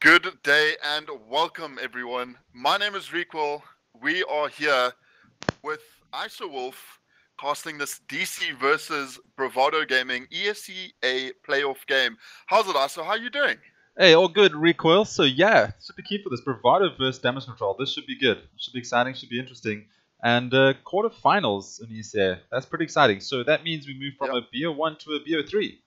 Good day and welcome everyone. My name is Requel. We are here with IsoWolf casting this DC versus Bravado Gaming ESEA playoff game. How's it, Iso? How are you doing? Hey, all good, Recoil. So yeah, super keen for this Bravado versus damage control. This should be good. Should be exciting. Should be interesting. And quarterfinals in ESEA. That's pretty exciting. So that means we move from a BO1 to a BO3.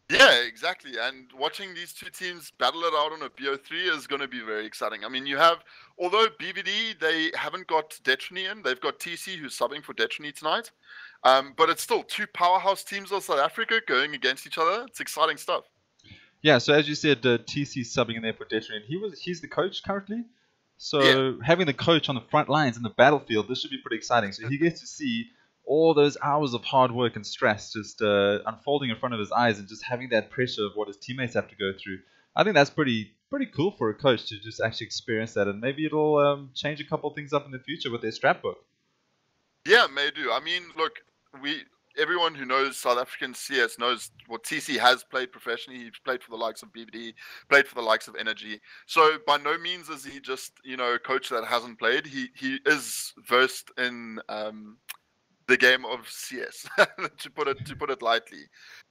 Yeah, exactly. And watching these two teams battle it out on a BO3 is going to be very exciting. I mean, you have, although BVD, they haven't got Detrony in, they've got TC who's subbing for Detrony tonight. But it's still two powerhouse teams of South Africa going against each other. It's exciting stuff. Yeah, so as you said, TC subbing in there for Detrony, and he's the coach currently. So having the coach on the front lines in the battlefield, this should be pretty exciting. So he gets to see all those hours of hard work and stress just unfolding in front of his eyes, and just having that pressure of what his teammates have to go through. I think that's pretty cool for a coach to just actually experience that, and maybe it'll change a couple of things up in the future with their strap book. Yeah, may do. I mean, look, everyone who knows South African CS knows what TC has played professionally. He's played for the likes of BVD, played for the likes of Energy. So by no means is he just, a coach that hasn't played. He is versed in the game of CS, to put it lightly.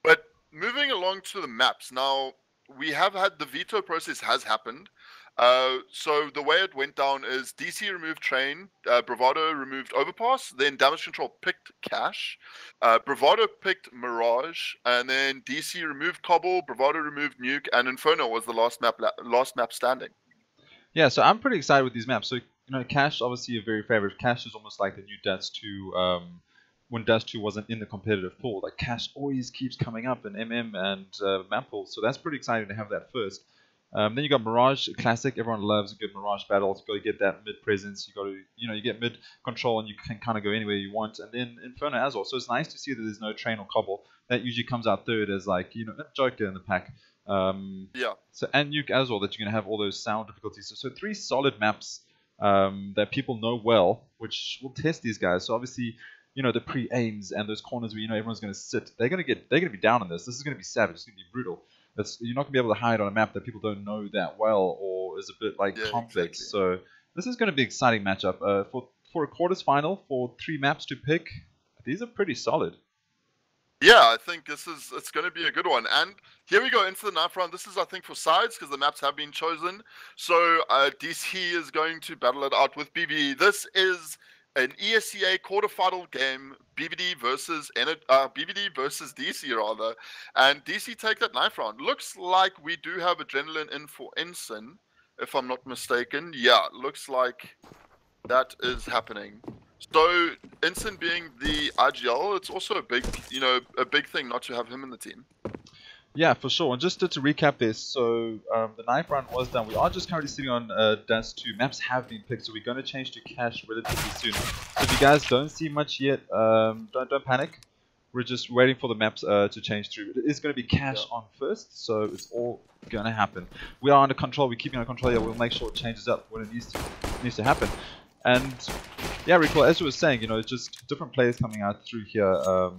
But moving along to the maps now, we have had the veto process has happened. So the way it went down is DC removed Train, Bravado removed Overpass, then Damage Control picked Cash, Bravado picked Mirage, and then DC removed Cobble, Bravado removed Nuke, and Inferno was the last map standing. Yeah, so I'm pretty excited with these maps. So Cash obviously a very favorite. Cash is almost like the new Dust 2. When Dust 2 wasn't in the competitive pool, like Cash always keeps coming up in MM and map pools. So that's pretty exciting to have that first. Then you got Mirage, classic. Everyone loves a good Mirage battle. You got to get that mid presence. You got to, you get mid control, and you can kind of go anywhere you want. And then Inferno as well. So it's nice to see that there's no Train or Cobble. That usually comes out third as like Joker in the pack. Yeah. So and Nuke as well, that you're gonna have all those sound difficulties. So three solid maps that people know well, which will test these guys. So obviously, the pre-aims and those corners where everyone's gonna sit. They're gonna be down on this. This is gonna be savage. It's gonna be brutal. You're not going to be able to hide on a map that people don't know that well or is a bit complex. Exactly. So this is going to be an exciting matchup. For a quarters final, for 3 maps to pick, these are pretty solid. Yeah, I think it's going to be a good one. And here we go into the 9th round. This is, I think, for sides because the maps have been chosen. So DC is going to battle it out with BB. This is an ESEA quarterfinal game, BVD versus DC rather, and DC take that 9th round. Looks like we do have adrenaline in for inciN, if I'm not mistaken. Yeah, looks like that is happening. So inciN being the IGL, it's also a big thing not to have him in the team. Yeah, for sure. And just to recap this, so the 9th round was done. We are just currently sitting on Dust 2. Maps have been picked, so we're going to change to Cash relatively soon. So if you guys don't see much yet, don't panic. We're just waiting for the maps to change through. It is going to be Cash on first, so it's all going to happen. We are under control. We're keeping under control here. We'll make sure it changes up when it needs to happen. And yeah, Recall, as you were saying, it's just different players coming out through here.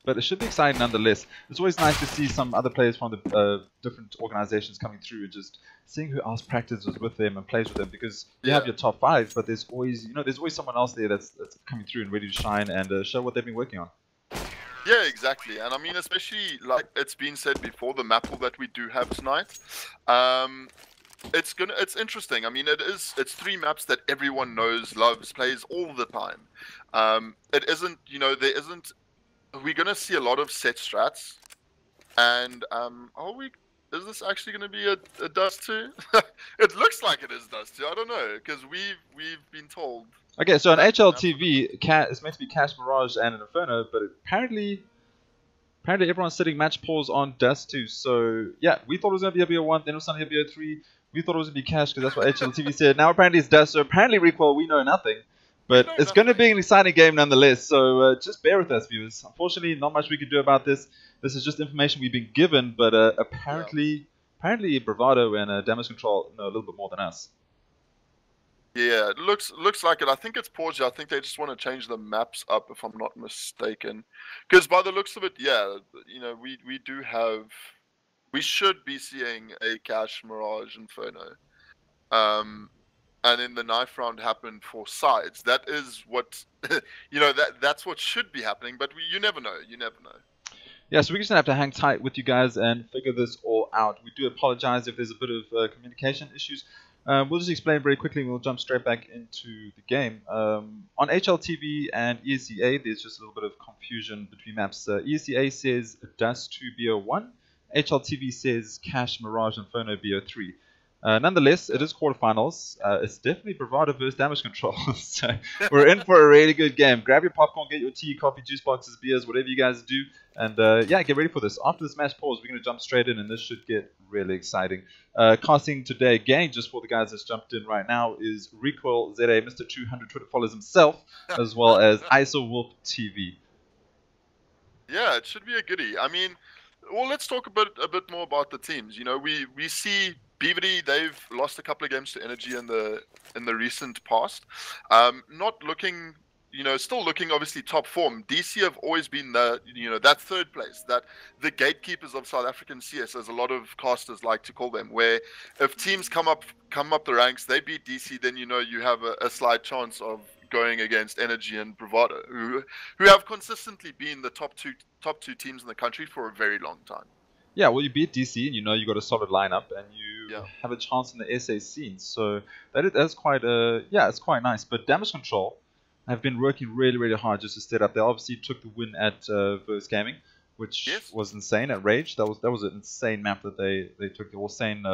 But it should be exciting nonetheless. It's always nice to see some other players from the different organizations coming through and just seeing who else practices with them and plays with them, because you have your top 5, but there's always someone else there that's coming through and ready to shine and show what they've been working on. Yeah, exactly. And I mean, especially like it's been said before, the map pool that we do have tonight, it's interesting. I mean, it's 3 maps that everyone knows, loves, plays all the time. It isn't, there isn't. We're going to see a lot of set strats, and is this actually going to be a Dust 2? It looks like it is Dust 2, I don't know, because we've been told. Okay, so on HLTV, it's meant to be Cash, Mirage, and an Inferno, but apparently everyone's sitting match pause on Dust 2, so yeah, we thought it was going to be a BO1, then it was suddenly a BO3, we thought it was going to be Cash, because that's what HLTV said. Now apparently it's Dust, so apparently, Recoil, we know nothing. But it's going to be an exciting game nonetheless, so just bear with us, viewers. Unfortunately, not much we can do about this. This is just information we've been given, but apparently Bravado and Damage Control know a little bit more than us. Yeah, it looks like it. I think it's paused. I think they just want to change the maps up, if I'm not mistaken. Because by the looks of it, yeah, we do have We should be seeing a Cash, Mirage, Inferno. And then the knife round happened for sides. That is what, that's what should be happening, but you never know. You never know. Yeah, so we're just going to have to hang tight with you guys and figure this all out. We do apologize if there's a bit of communication issues. We'll just explain very quickly and we'll jump straight back into the game. On HLTV and ESEA, there's just a little bit of confusion between maps. ESEA says Dust 2 BO1, HLTV says Cash, Mirage, Inferno BO3. Nonetheless, it is quarterfinals. It's definitely Bravado versus damage control. So we're in for a really good game. Grab your popcorn, get your tea, coffee, juice boxes, beers, whatever you guys do. And yeah, get ready for this. After this match pause, we're going to jump straight in, and this should get really exciting. Casting today, again, just for the guys that's jumped in right now, is Recoil ZA, Mr. 200 Twitter follows himself, as well as ISO Wolf TV. Yeah, it should be a goodie. I mean, well, let's talk a bit more about the teams. We see BVD, they've lost a couple of games to Energy in the recent past. Not looking, still looking obviously top form. DC have always been that third place, that the gatekeepers of South African CS, as a lot of casters like to call them, where if teams come up the ranks, they beat DC, then you have a slight chance of going against Energy and Bravado, who have consistently been the top two teams in the country for a very long time. Yeah, well, you beat DC, and you got a solid lineup, and you have a chance in the SA scene. So that's quite it's quite nice. But Damage Control have been working really, really hard just to set up. They obviously took the win at Verse Gaming, which was insane. At Rage, that was an insane map that they took. They were insane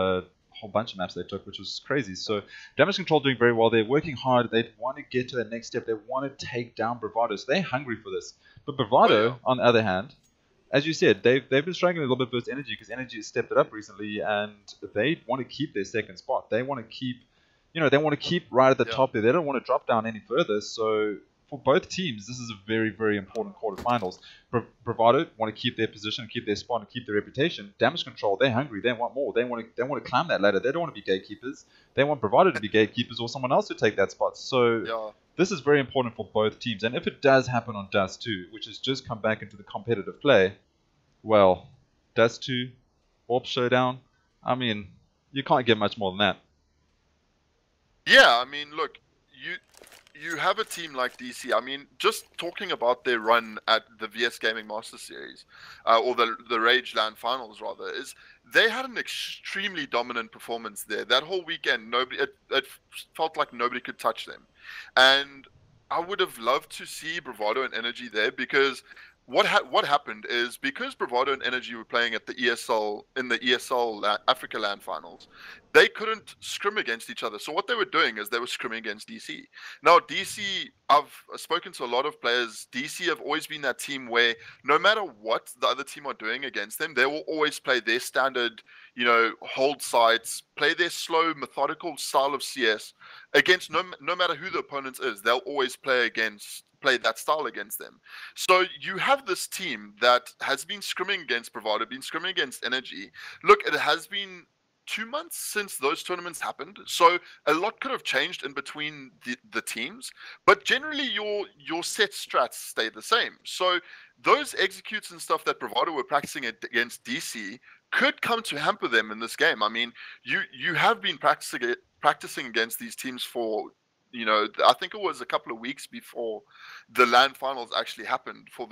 whole bunch of maps they took, which was crazy. So Damage Control doing very well. They're working hard. They want to get to the next step. They want to take down Bravado. So they're hungry for this. But Bravado, on the other hand, as you said, they've been struggling a little bit versus Energy because Energy has stepped it up recently, and they want to keep their second spot. They want to keep, right at the top there. They don't want to drop down any further. So for both teams, this is a very, very important quarterfinals. Bravado want to keep their position, keep their spot, and keep their reputation. Damage Control, they're hungry. They want more. They want to climb that ladder. They don't want to be gatekeepers. They want Bravado to be gatekeepers or someone else to take that spot. So this is very important for both teams. And if it does happen on Dust 2, which has just come back into the competitive play, well, Dust 2, Orb Showdown, I mean, you can't get much more than that. Yeah, I mean, look, you have a team like DC. I mean, just talking about their run at the VS Gaming Master Series, or the Rage LAN Finals rather, is they had an extremely dominant performance there. That whole weekend, it felt like nobody could touch them, and I would have loved to see Bravado and Energy there, because what happened is, because Bravado and Energy were playing at the ESL Africa LAN Finals, they couldn't scrim against each other. So what they were doing is they were scrimming against DC. Now DC, I've spoken to a lot of players. DC have always been that team where no matter what the other team are doing against them, they will always play their standard, hold sites, play their slow, methodical style of CS against no matter who the opponent is. They'll always play that style against them. So you have this team that has been scrimming against Bravado, been scrimming against Energy. Look, it has been 2 months since those tournaments happened, so a lot could have changed in between the teams, but generally your set strats stay the same. So those executes and stuff that Bravado were practicing against DC could come to hamper them in this game. I mean, you have been practicing against these teams for, I think it was a couple of weeks before the LAN Finals actually happened, for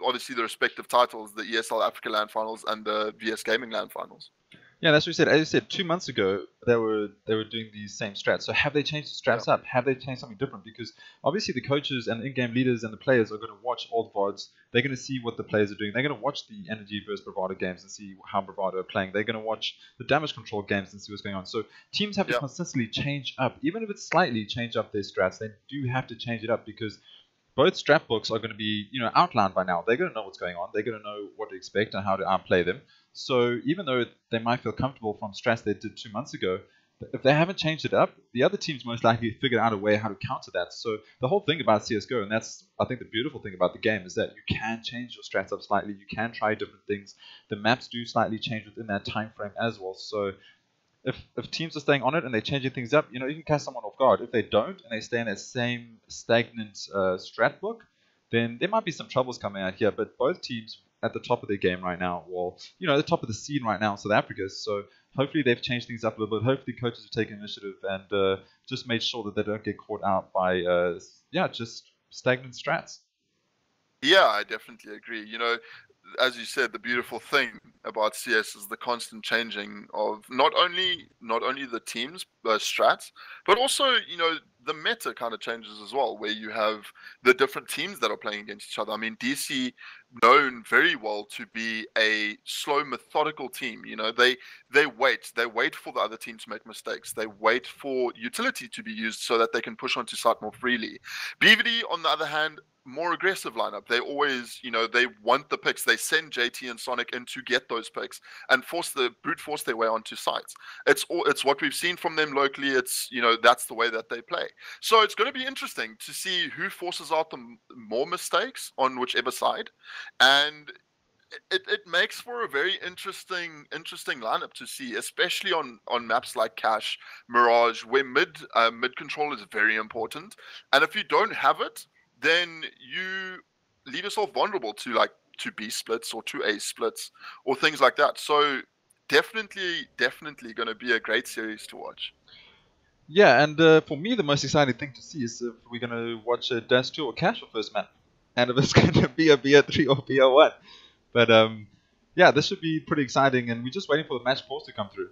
obviously the respective titles, the ESL Africa LAN Finals and the VS Gaming LAN Finals. Yeah, that's what you said. As you said, 2 months ago, they were doing these same strats. So have they changed the strats up? Have they changed something different? Because obviously the coaches and in-game leaders and the players are going to watch old VODs. They're going to see what the players are doing. They're going to watch the Energy versus Bravado games and see how Bravado are playing. They're going to watch the Damage Control games and see what's going on. So teams have to consistently change up. Even if it's slightly change up their strats, they do have to change it up, because both strat books are going to be, outlined by now. They're going to know what's going on. They're going to know what to expect and how to outplay them. So even though they might feel comfortable from strats they did 2 months ago, if they haven't changed it up, the other teams most likely figured out a way how to counter that. So the whole thing about CSGO, and that's, I think, the beautiful thing about the game, is that you can change your strats up slightly. You can try different things. The maps do slightly change within that time frame as well. So if teams are staying on it and they're changing things up, you can catch someone off guard. If they don't and they stay in that same stagnant strat book, then there might be some troubles coming out here. But both teams at the top of their game right now, or the top of the scene right now in South Africa. So hopefully they've changed things up a little bit. Hopefully coaches have taken initiative and just made sure that they don't get caught out by just stagnant strats. Yeah, I definitely agree. As you said, the beautiful thing about CS is the constant changing of not only the teams strats, but also the meta kind of changes as well, where you have the different teams that are playing against each other. I mean, DC known very well to be a slow, methodical team. They wait for the other team to make mistakes. They wait for utility to be used so that they can push onto site more freely. BVD, on the other hand, more aggressive lineup. They always, they want the picks. They send JT and Sonic in to get those picks and brute force their way onto sites. It's what we've seen from them locally. It's, that's the way that they play. So it's going to be interesting to see who forces out the more mistakes on whichever side, and it makes for a very interesting lineup to see, especially on maps like Cache, Mirage, where mid control is very important. And if you don't have it, then you leave yourself vulnerable to like to B splits or to A splits or things like that. So definitely going to be a great series to watch. Yeah, and for me the most exciting thing to see is if we're going to watch Dance 2 or Cache for first map, and if it's going to be a BO3 or BO1. But yeah, this should be pretty exciting, and we're just waiting for the match pause to come through.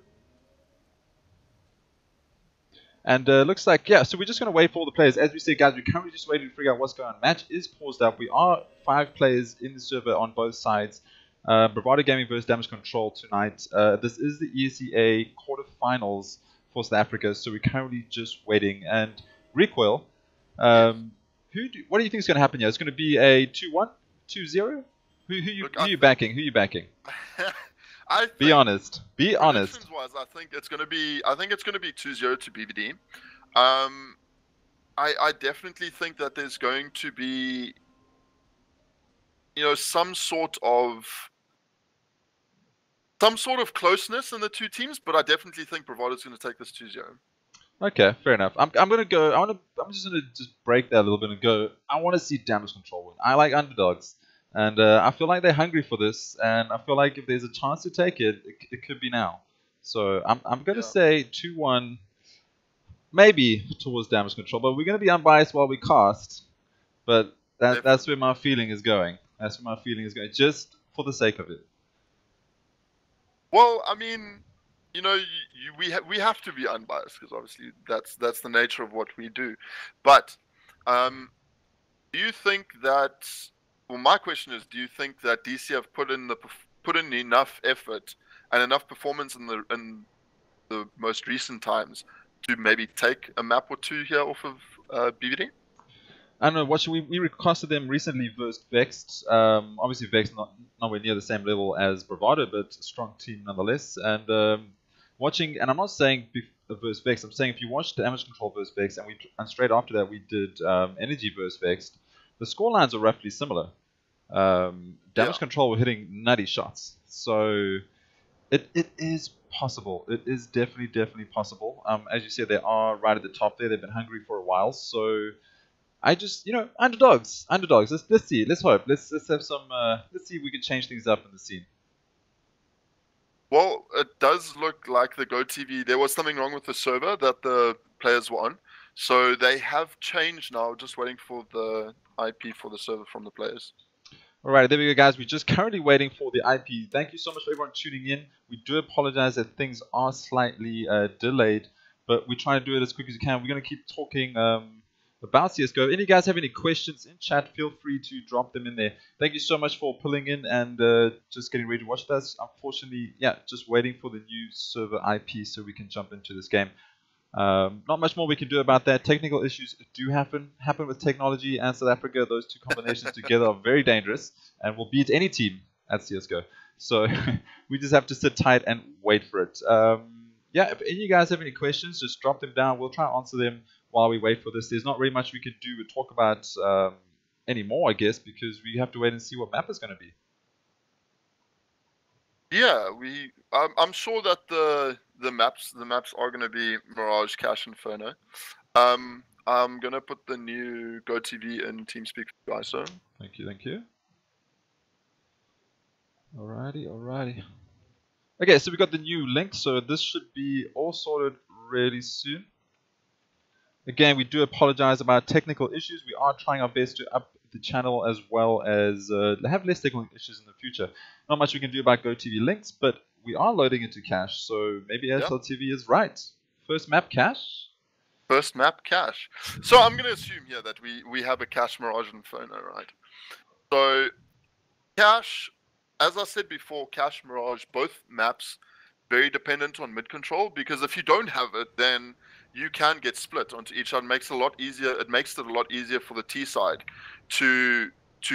And looks like, yeah, so we're just going to wait for all the players. As we said, guys, we're currently just waiting to figure out what's going on. Match is paused up. We are 5 players in the server on both sides. Bravado Gaming versus Damage Control tonight. This is the ELUSIVE Quarterfinals for South Africa, so we're currently just waiting. And Recoil, what do you think is going to happen here? It's going to be a 2-1, 2-0? Who you backing? Who you backing? Be honest. Be honest. Wise, I think it's going to be 2-0 to BVD. I definitely think that there's going to be some sort of closeness in the two teams, but I definitely think Bravado is going to take this 2-0. Okay, fair enough. I'm gonna go. I'm just gonna break that a little bit and go. I want to see Damage Control win. I like underdogs. And I feel like they're hungry for this, and I feel like if there's a chance to take it, it could be now. So I'm going to say 2-1, maybe towards Damage Control, but we're going to be unbiased while we cast. But that's where my feeling is going. That's where my feeling is going, just for the sake of it. Well, I mean, we have to be unbiased because obviously that's the nature of what we do. But do you think that? Well, my question is, do you think that DC have put in enough effort and enough performance in the most recent times to maybe take a map or two here off of BVD? I don't know. We recasted them recently versus Vexed. Obviously, Vexed nowhere near the same level as Bravado, but a strong team nonetheless. And and I'm not saying versus Vexed. I'm saying if you watch Damage Control versus Vexed, and straight after that we did Energy versus Vexed. The scorelines are roughly similar. Damage Control were hitting nutty shots. So it is possible. It is definitely possible. As you said, they are right at the top there. They've been hungry for a while. So I just, underdogs. Let's see. Let's hope. Let's have some. Let's see if we can change things up in the scene. Well, it does look like the GoTV. There was something wrong with the server that the players were on. So they have changed now, just waiting for the IP for the server from the players. Alright, there we go, guys. We're just currently waiting for the IP. Thank you so much for everyone tuning in. We do apologize that things are slightly delayed, but we're trying to do it as quick as we can. We're going to keep talking about CSGO. If any guys have any questions in chat, feel free to drop them in there. Thank you so much for pulling in and just getting ready to watch this. Unfortunately, just waiting for the new server IP so we can jump into this game. Not much more we can do about that. Technical issues do happen with technology and South Africa. Those two combinations together are very dangerous and will beat any team at CSGO. So we just have to sit tight and wait for it. If any of you guys have any questions, just drop them down. We'll try and answer them while we wait for this. There's not really much we could do to talk about anymore, I guess, because we have to wait and see what map is going to be. Yeah, I'm sure that the maps are going to be Mirage, Cache, Inferno. I'm going to put the new GoTV in TeamSpeak ISO. Thank you. Alrighty, alrighty. Okay, so we got the new link, so this should be all sorted really soon. Again, we do apologize about technical issues. We are trying our best to up the channel as well as have less technical issues in the future. Not much we can do about GoTV links, but we are loading into cache, so maybe HLTV is right. First map cache. First map cache. So I'm going to assume here that we have a cache Mirage Inferno, right? So cache, as I said before, cache Mirage, both maps very dependent on mid control, because if you don't have it, then you can get split onto each side. It makes it a lot easier. It makes it a lot easier for the T side to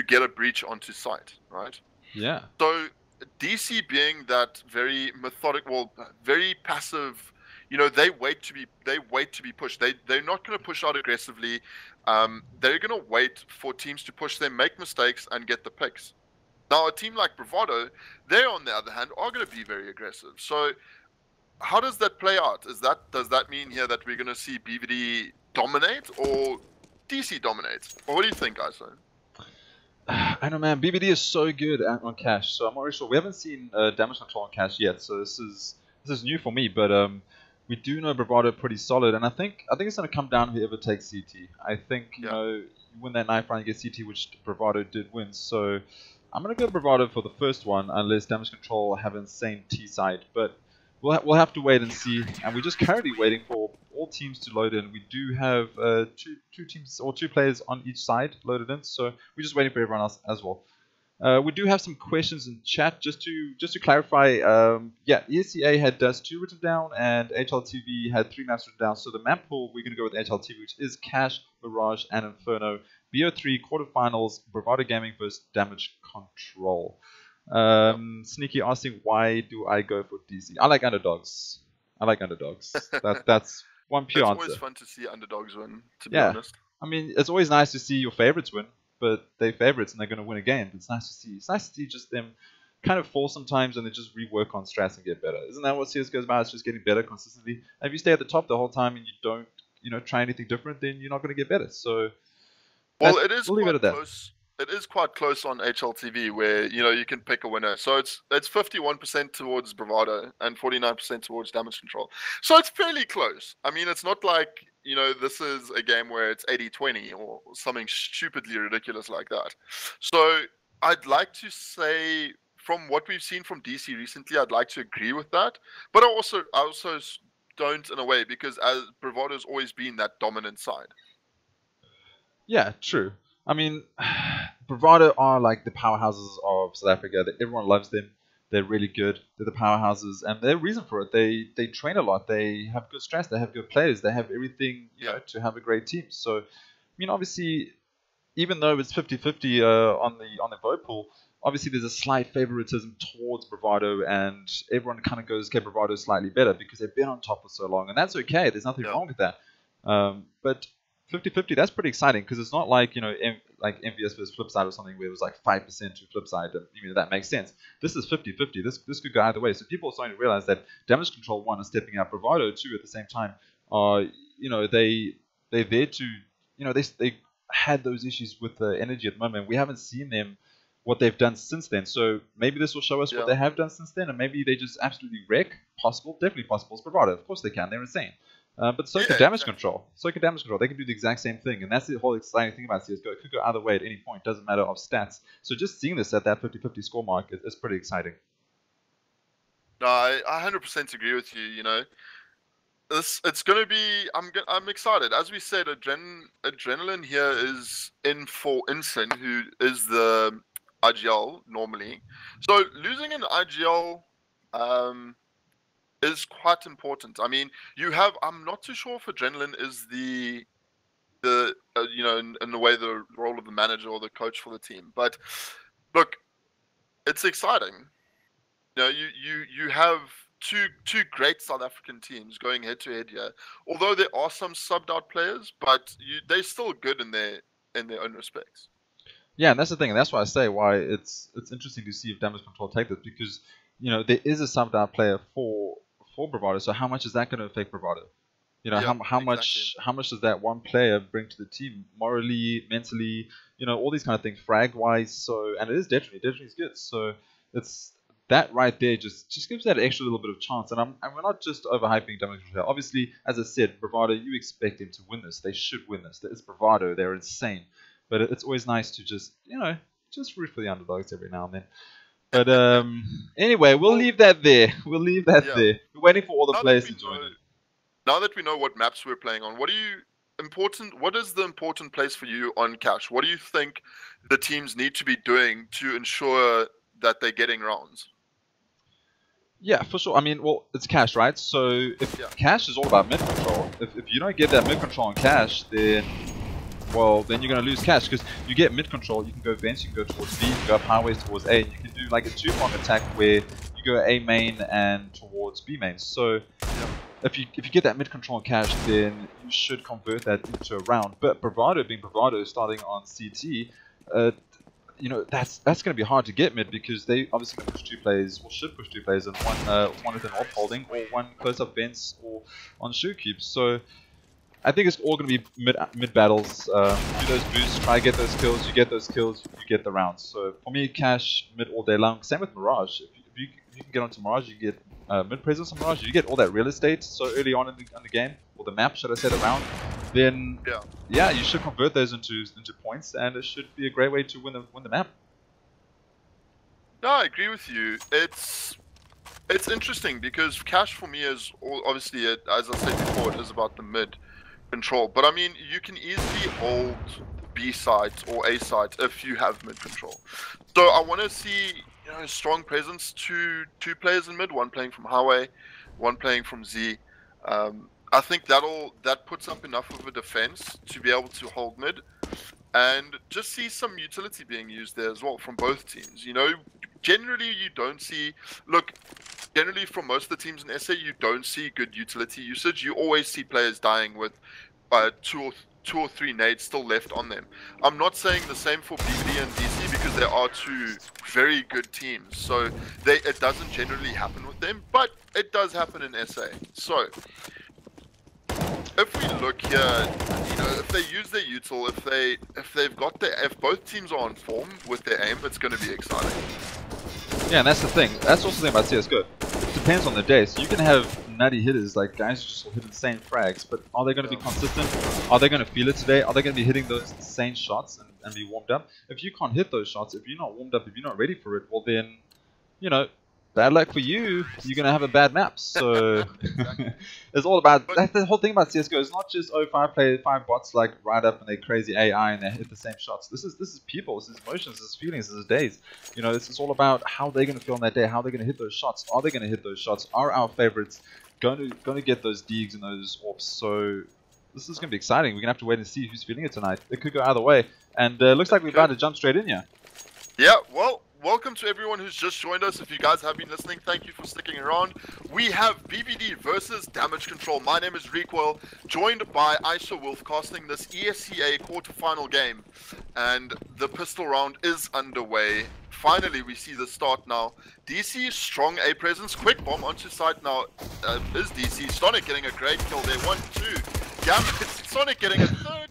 get a breach onto site, right? Yeah. So DC being that very methodical, very passive, you know, they wait to be pushed. They're not going to push out aggressively. They're going to wait for teams to push them, make mistakes, and get the picks. Now, a team like Bravado, they on the other hand are going to be very aggressive. So, how does that play out? Does that mean here that we're going to see BVD dominate or DC dominate? Or what do you think, guys? I know, man. BBD is so good on cache, so I'm not really sure. We haven't seen damage control on cache yet, so this is new for me. But we do know Bravado pretty solid, and I think it's going to come down to whoever takes CT. I think you know, you win that knife round, you get CT, which Bravado did win. So I'm going to go Bravado for the first one, unless damage control have insane T side. But we'll have to wait and see, and we're just currently waiting for all teams to load in. We do have two teams or 2 players on each side loaded in, so we're just waiting for everyone else as well. We do have some questions in chat just to clarify. Yeah, ESEA had Dust 2 written down, and HLTV had 3 maps written down. So the map pool we're going to go with HLTV, which is Cache, Mirage, and Inferno. BO3 quarterfinals, Bravado Gaming versus Damage Control. Sneaky asking, why do I go for DC? I like underdogs. That's one pure answer. It's always fun to see underdogs win, to be honest. I mean, it's always nice to see your favorites win, but they're favorites and they're going to win again. It's nice to see. It's nice to see just them kind of fall sometimes and they just rework on strats and get better. Isn't that what CS goes about? It's just getting better consistently. And if you stay at the top the whole time and you don't, try anything different, then you're not going to get better. So, well, it is we'll leave it at that. Close. It is quite close on HLTV where, you can pick a winner. So it's 51% towards Bravado and 49% towards damage control. So it's fairly close. I mean, it's not like, this is a game where it's 80-20 or something stupidly ridiculous like that. So I'd like to say, from what we've seen from DC recently, I'd like to agree with that. But I also don't in a way, because as Bravado's always been that dominant side. Yeah, true. I mean, Bravado are like the powerhouses of South Africa. Everyone loves them. They're really good. They're the powerhouses, and there's a reason for it. They train a lot. They have good strats. They have good players. They have everything to have a great team. So, I mean, obviously, even though it's 50-50 on the vote pool, obviously there's a slight favoritism towards Bravado, and everyone kind of goes, okay, Bravado is slightly better because they've been on top for so long, and that's okay. There's nothing wrong with that. But 50-50, that's pretty exciting because it's not like, like MVS versus Flipside or something where it was like 5% to Flipside. That makes sense. This is 50-50. This could go either way. So people are starting to realize that damage control 1 is stepping up. Bravado 2 at the same time are, they're there to, they had those issues with the energy at the moment. We haven't seen them, what they've done since then. So maybe this will show us what they have done since then, and maybe they just absolutely wreck. Possible, definitely possible. It's Bravado. Of course they can. They're insane. But so can damage control. So can damage control. They can do the exact same thing. And that's the whole exciting thing about CSGO. It could go either way at any point. Doesn't matter of stats. So just seeing this at that 50-50 score mark is pretty exciting. No, I 100% agree with you. It's going to be... I'm excited. As we said, Adrenaline here is in for inciN, who is the IGL normally. So losing an IGL... is quite important. I mean, I'm not too sure if Adrenaline is the in the way the role of the manager or the coach for the team. But look, it's exciting. You have two great South African teams going head to head here. Although there are some subbed out players, but they're still good in their own respects. Yeah, and that's the thing, and that's why I say why it's interesting to see if damage control take this, because there is a subbed out player for Bravado. So how much is that going to affect Bravado? How much does that one player bring to the team morally, mentally, all these kind of things, frag wise. So, and it is definitely is good. So it's that right there just gives that extra little bit of chance. And we're not just overhyping damage control. Obviously, as I said, Bravado, you expect them to win this. They should win this. It's Bravado. They're insane. But it's always nice to just, just root for the underdogs every now and then. But anyway, we'll leave that there. We'll leave that there. We're waiting for all the players to join in. Now that we know what maps we're playing on, what is the important place for you on Cash? What do you think the teams need to be doing to ensure that they're getting rounds? Yeah, for sure. I mean, well, it's Cash, right? So if Cash is all about mid control, if you don't get that mid control on Cash, then you're going to lose Cash, because you get mid control, you can go vents, you can go towards B, you can go up highways towards A, and you can do like a two-prong attack where you go A main and towards B main. So if you get that mid control on Cash, then you should convert that into a round. But Bravado, being Bravado, starting on CT, that's going to be hard to get mid, because they obviously going to push two players, or should push two players, and one with an AWP holding, or one close-up vents, or on shoe cubes. So I think it's all going to be mid battles. Do those boosts, try to get those kills. You get those kills, you get the rounds. So for me, Cash mid all day long. Same with Mirage. If you can get onto Mirage, you get mid presence on Mirage. You get all that real estate so early on in the game, or the map, should I say, the round. Then you should convert those into points, and it should be a great way to win the map. No, I agree with you. It's interesting because Cash for me is obviously, as I said before, it is about the mid control. But I mean, you can easily hold B sides or A sides if you have mid control. So I want to see strong presence, two players in mid, one playing from highway, one playing from Z. I think that puts up enough of a defense to be able to hold mid, and just see some utility being used there as well from both teams. Generally you don't see, generally from most of the teams in SA, you don't see good utility usage. You always see players dying with two or three nades still left on them. I'm not saying the same for BBD and DC, because there are two very good teams, so it doesn't generally happen with them, but it does happen in SA. So if we look here, if they use their util, if both teams are on form with their aim, it's going to be exciting. Yeah, and that's the thing. That's also the thing about CSGO. It depends on the day. So you can have nutty hitters, like guys who just hit insane frags, but are they going to be consistent? Are they going to feel it today? Are they going to be hitting those insane shots and be warmed up? If you can't hit those shots, if you're not warmed up, if you're not ready for it, well then, bad luck for you. You're going to have a bad map. So it's all about, that's the whole thing about CSGO. It's not just, 5 bots like right up and they're crazy AI and they hit the same shots. This is people, this is emotions, this is feelings, this is days. This is all about how they're going to feel on that day, how they're going to hit those shots. Are they going to hit those shots? Are our favorites going to get those digs and those AWPs? So this is going to be exciting. We're going to have to wait and see who's feeling it tonight. It could go either way. And looks like we're about to jump straight in here. Yeah, well, welcome to everyone who's just joined us. If you guys have been listening, thank you for sticking around. We have BBD versus Damage Control. My name is Recoil, joined by Aisha Wolf, casting this ESEA quarterfinal game. And the pistol round is underway. Finally, we see the start now. DC, strong A presence. Quick bomb onto site now is DC. Sonic getting a great kill there. 1-2. Gambit, Sonic getting a third.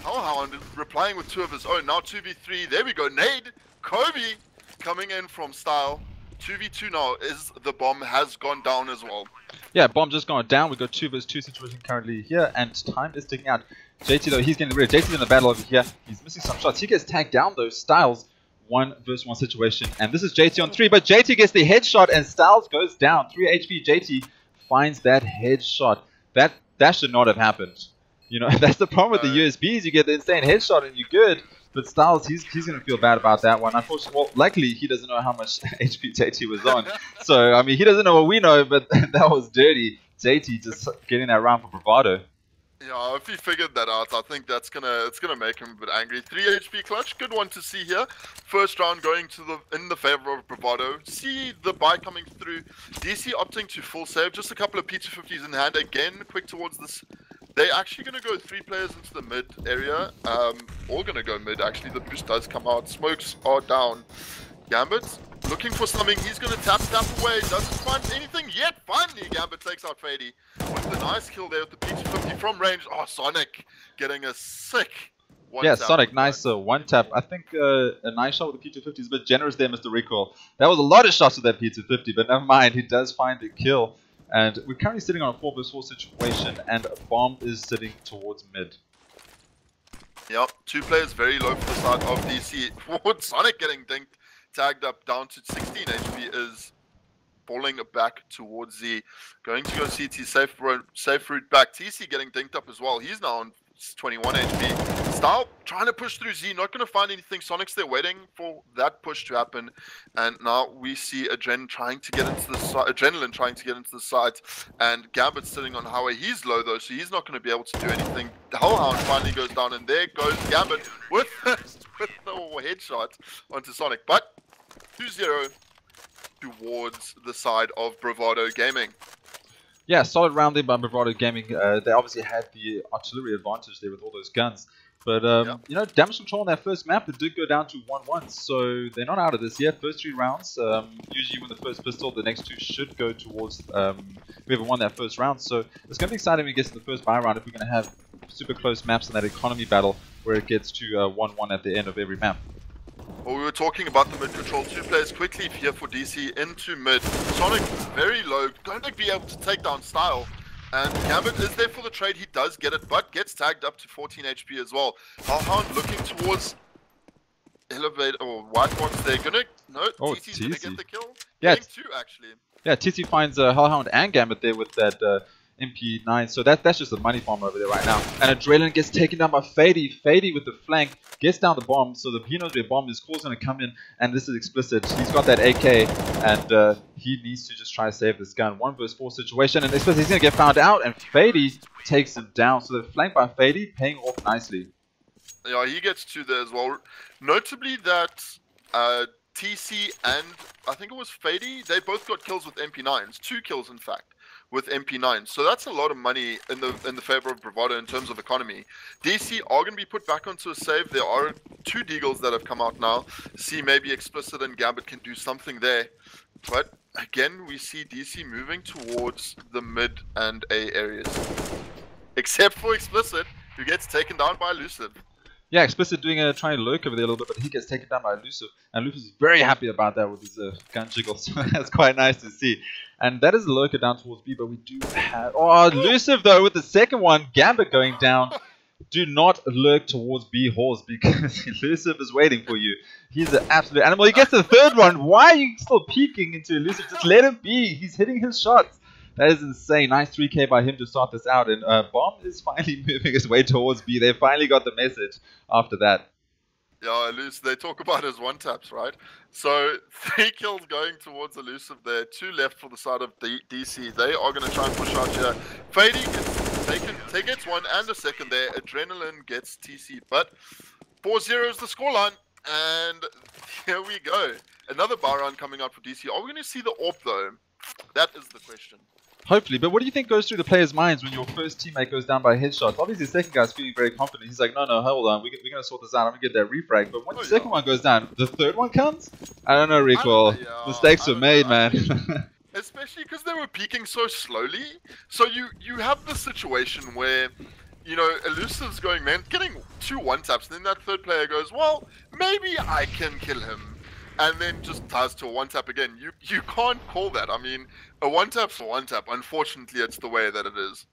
Hellhound replying with 2 of his own. Now 2v3. There we go. Nade. Kobe coming in from style. 2v2 now is the bomb has gone down as well. Yeah, bomb just gone down. We've got 2 vs 2 situation currently here, and time is ticking out. JT though, he's getting rid of. JT's in the battle over here. He's missing some shots. He gets tagged down though. Styles 1 vs 1 situation, and this is JT on 3, but JT gets the headshot and Styles goes down. 3 HP. JT finds that headshot. That should not have happened. That's the problem with the USBs. You get the insane headshot and you're good. But Styles, he's going to feel bad about that one. Unfortunately, well, luckily he doesn't know how much HP JT was on. So, I mean, he doesn't know what we know, but that was dirty. JT just getting that round for Bravado. Yeah, if he figured that out, I think it's gonna make him a bit angry. 3 HP clutch, good one to see here. First round going in the favor of Bravado. See the buy coming through. DC opting to full save, just a couple of P250s in hand. Again, quick towards this. They're actually going to go 3 players into the mid area. All going to go mid, actually. The boost does come out. Smokes are down. Gambit looking for something. He's going to tap away. Doesn't find anything yet. Finally, Gambit takes out Fadey with the nice kill there with the P250 from range. Oh, Sonic getting a sick Yeah, Sonic, nice one tap. I think a nice shot with the P250 is a bit generous there, Mr. Recoil. That was a lot of shots with that P250, but never mind, he does find the kill. And we're currently sitting on a 4 vs 4 situation, and a bomb is sitting towards mid. Yep, 2 players very low for the side of DC. Sonic getting dinked, tagged up down to 16 HP is falling back towards Z. Going to go CT, safe route back. TC getting dinked up as well. He's now on 21 HP. stYLE trying to push through Z, not going to find anything. Sonic's there waiting for that push to happen. And now we see Adrenaline trying to get into the site. And Gambit's sitting on highway. He's low though, so he's not going to be able to do anything. The Hellhound finally goes down, and there goes Gambit with the headshot onto Sonic. But 2-0 towards the side of Bravado Gaming. Yeah, solid round there by Bravado Gaming. They obviously had the artillery advantage there with all those guns. But, you know, damage control on that first map, it did go down to 1-1. So they're not out of this yet. First 3 rounds, usually when the first pistol, the next 2 should go towards whoever won that first round. So it's going to be exciting when we get to the first buy round if we're going to have super close maps in that economy battle where it gets to 1-1 at the end of every map. Well, we were talking about the mid control. 2 players quickly here for DC into mid. Sonic very low, going to be able to take down stYLE. And Gambit is there for the trade. He does get it, but gets tagged up to 14 HP as well. Hellhound looking towards Elevate or White Box. They're gonna TC's gonna get the kill. Yeah, Getting 2 actually. Yeah, TC finds Hellhound and Gambit there with that MP9, so that's just the money farm over there right now. And Adrenaline gets taken down by Fadey. Fadey with the flank gets down the bomb, so he knows where bomb is. Call's going to come in, and this is explicit. He's got that AK, and he needs to just try to save this gun. 1 vs 4 situation, and explicit, he's going to get found out, and Fadey takes him down. So the flank by Fadey paying off nicely. Yeah, he gets 2 there as well. Notably that TC and I think it was Fadey, they both got kills with MP9s. 2 kills in fact with MP9. So that's a lot of money in the favor of Bravado in terms of economy. DC are going to be put back onto a save. There are 2 deagles that have come out now. See, maybe Explicit and Gambit can do something there. But again, we see DC moving towards the mid and A areas. Except for Explicit, who gets taken down by ELUSIVE. Yeah, Explicit doing trying to lurk over there a little bit, but he gets taken down by ELUSIVE, and ELUSIVE is very happy about that with his gun jiggle, so that's quite nice to see. And that is a lurker down towards B, but we do have... Oh, ELUSIVE though with the second one, Gambit going down. Do not lurk towards B halls because ELUSIVE is waiting for you. He's an absolute animal. He gets the third one. Why are you still peeking into ELUSIVE? Just let him be. He's hitting his shots. That is insane. Nice 3K by him to start this out. And Bomb is finally moving his way towards B. They finally got the message after that. Yeah, ELUSIVE, they talk about his one-taps, right? So 3 kills going towards ELUSIVE there. 2 left for the side of DC. They are going to try and push out here. Fadey gets 1 and a second there. Adrenaline gets TC. But 4-0 is the scoreline. And here we go. Another bar run coming out for DC. Are we going to see the AWP though? That is the question. Hopefully, but what do you think goes through the players' minds when your first teammate goes down by a headshot? Obviously, the second guy's feeling very confident. He's like, no, hold on, we're going to sort this out. I'm going to get that refrag. But when the second one goes down, the third one comes? I don't know, Recoil. Mistakes were made, man. Especially because they were peaking so slowly. So you have this situation where, you know, ELUSIVE's going, man, getting 2 one-taps. And then that third player goes, well, maybe I can kill him. And then just ties to a one-tap again. You can't call that. I mean, a one-tap's a one-tap. Unfortunately, it's the way that it is.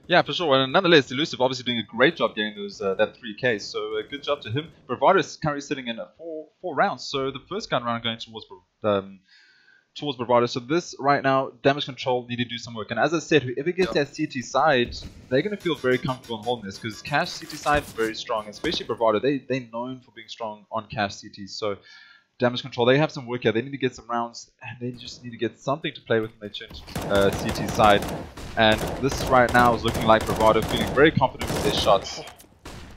Yeah, for sure. And nonetheless, ELUSIVE obviously doing a great job getting those that 3K. So good job to him. Bravado is currently sitting in 4 rounds. So the first gun round going towards Bravado. So this right now, damage control need to do some work. And as I said, whoever gets that CT side, they're going to feel very comfortable in holding this. Because Cash CT side very strong. Especially Bravado. They're known for being strong on Cash CT. So damage control, they have some work here. They need to get some rounds, and they just need to get something to play with when they change CT side. And this right now is looking like Bravado feeling very confident with their shots.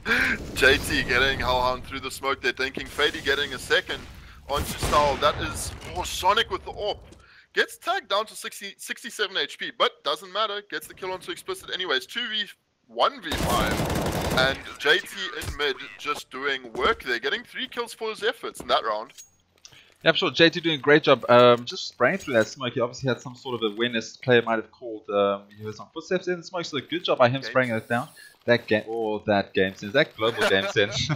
JT getting Hellhound through the smoke. They're thinking Fadey getting a second onto stYLE. That is Sonic with the AWP. Gets tagged down to 67 HP, but doesn't matter. Gets the kill onto Explicit anyways. 1v5. And JT in mid just doing work there. Getting 3 kills for his efforts in that round. Yeah, I'm sure JT doing a great job just spraying through that smoke. He obviously had some sort of awareness player might have called. He heard some footsteps in the smoke, so good job by him spraying it down. That game, that game sense, that global game sense.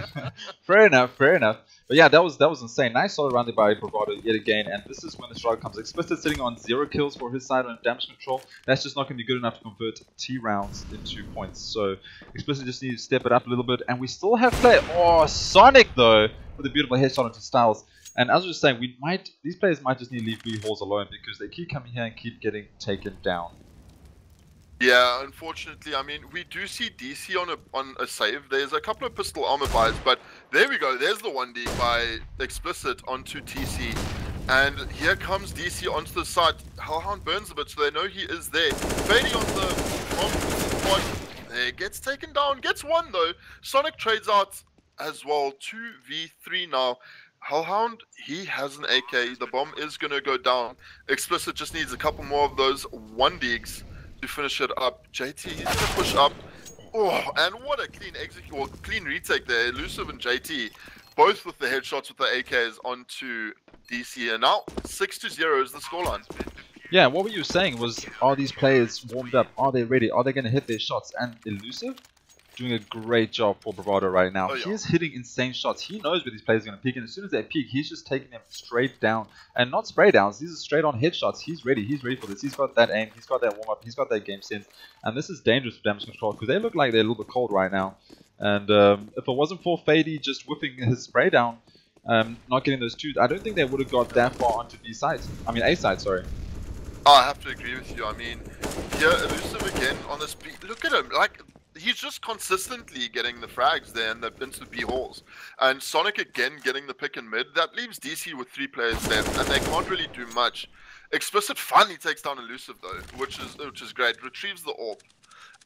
Fair enough, fair enough. But yeah, that was insane. Nice solid round there by Bravado yet again, and this is when the struggle comes. Explicit sitting on 0 kills for his side on damage control. That's just not going to be good enough to convert T rounds into points. So Explicit just needs to step it up a little bit, and we still have play. Oh, Sonic though with a beautiful headshot onto Styles. And as I was saying, these players might just need to leave Blue Halls alone because they keep coming here and keep getting taken down. Yeah, unfortunately, I mean, we do see DC on a save. There's a couple of pistol armor buys, but there we go. There's the 1D by Explicit onto TC. And here comes DC onto the side. Hellhound burns a bit, so they know he is there. Fadey on the front. There, gets taken down. Gets one, though. Sonic trades out as well. 2v3 now. Hellhound, he has an AK. The bomb is going to go down. Explicit just needs a couple more of those 1Ds to finish it up. JT, he's going to push up. Oh, and what a clean execute, or clean retake there. Elusive and JT, both with the headshots with the AKs onto DC. And now 6-0 is the scoreline. Yeah, what were you saying was, are these players warmed up? Are they ready? Are they going to hit their shots? And Elusive doing a great job for Bravado right now. He's hitting insane shots. He knows where these players are going to peak, and as soon as they peak, he's just taking them straight down. And not spray downs, these are straight on headshots. He's ready for this. He's got that aim, he's got that warm up, he's got that game sense. And this is dangerous for damage control because they look like they're a little bit cold right now. And if it wasn't for Fadey just whipping his spray down, not getting those twos, I don't think they would have got that far onto B side. I mean A side, sorry. I have to agree with you. I mean, here Elusive again on the speed. Look at him, like he's just consistently getting the frags there and into the B halls. And Sonic again getting the pick in mid. That leaves DC with 3 players left, and they can't really do much. Explicit finally takes down Elusive though, which is great. Retrieves the AWP,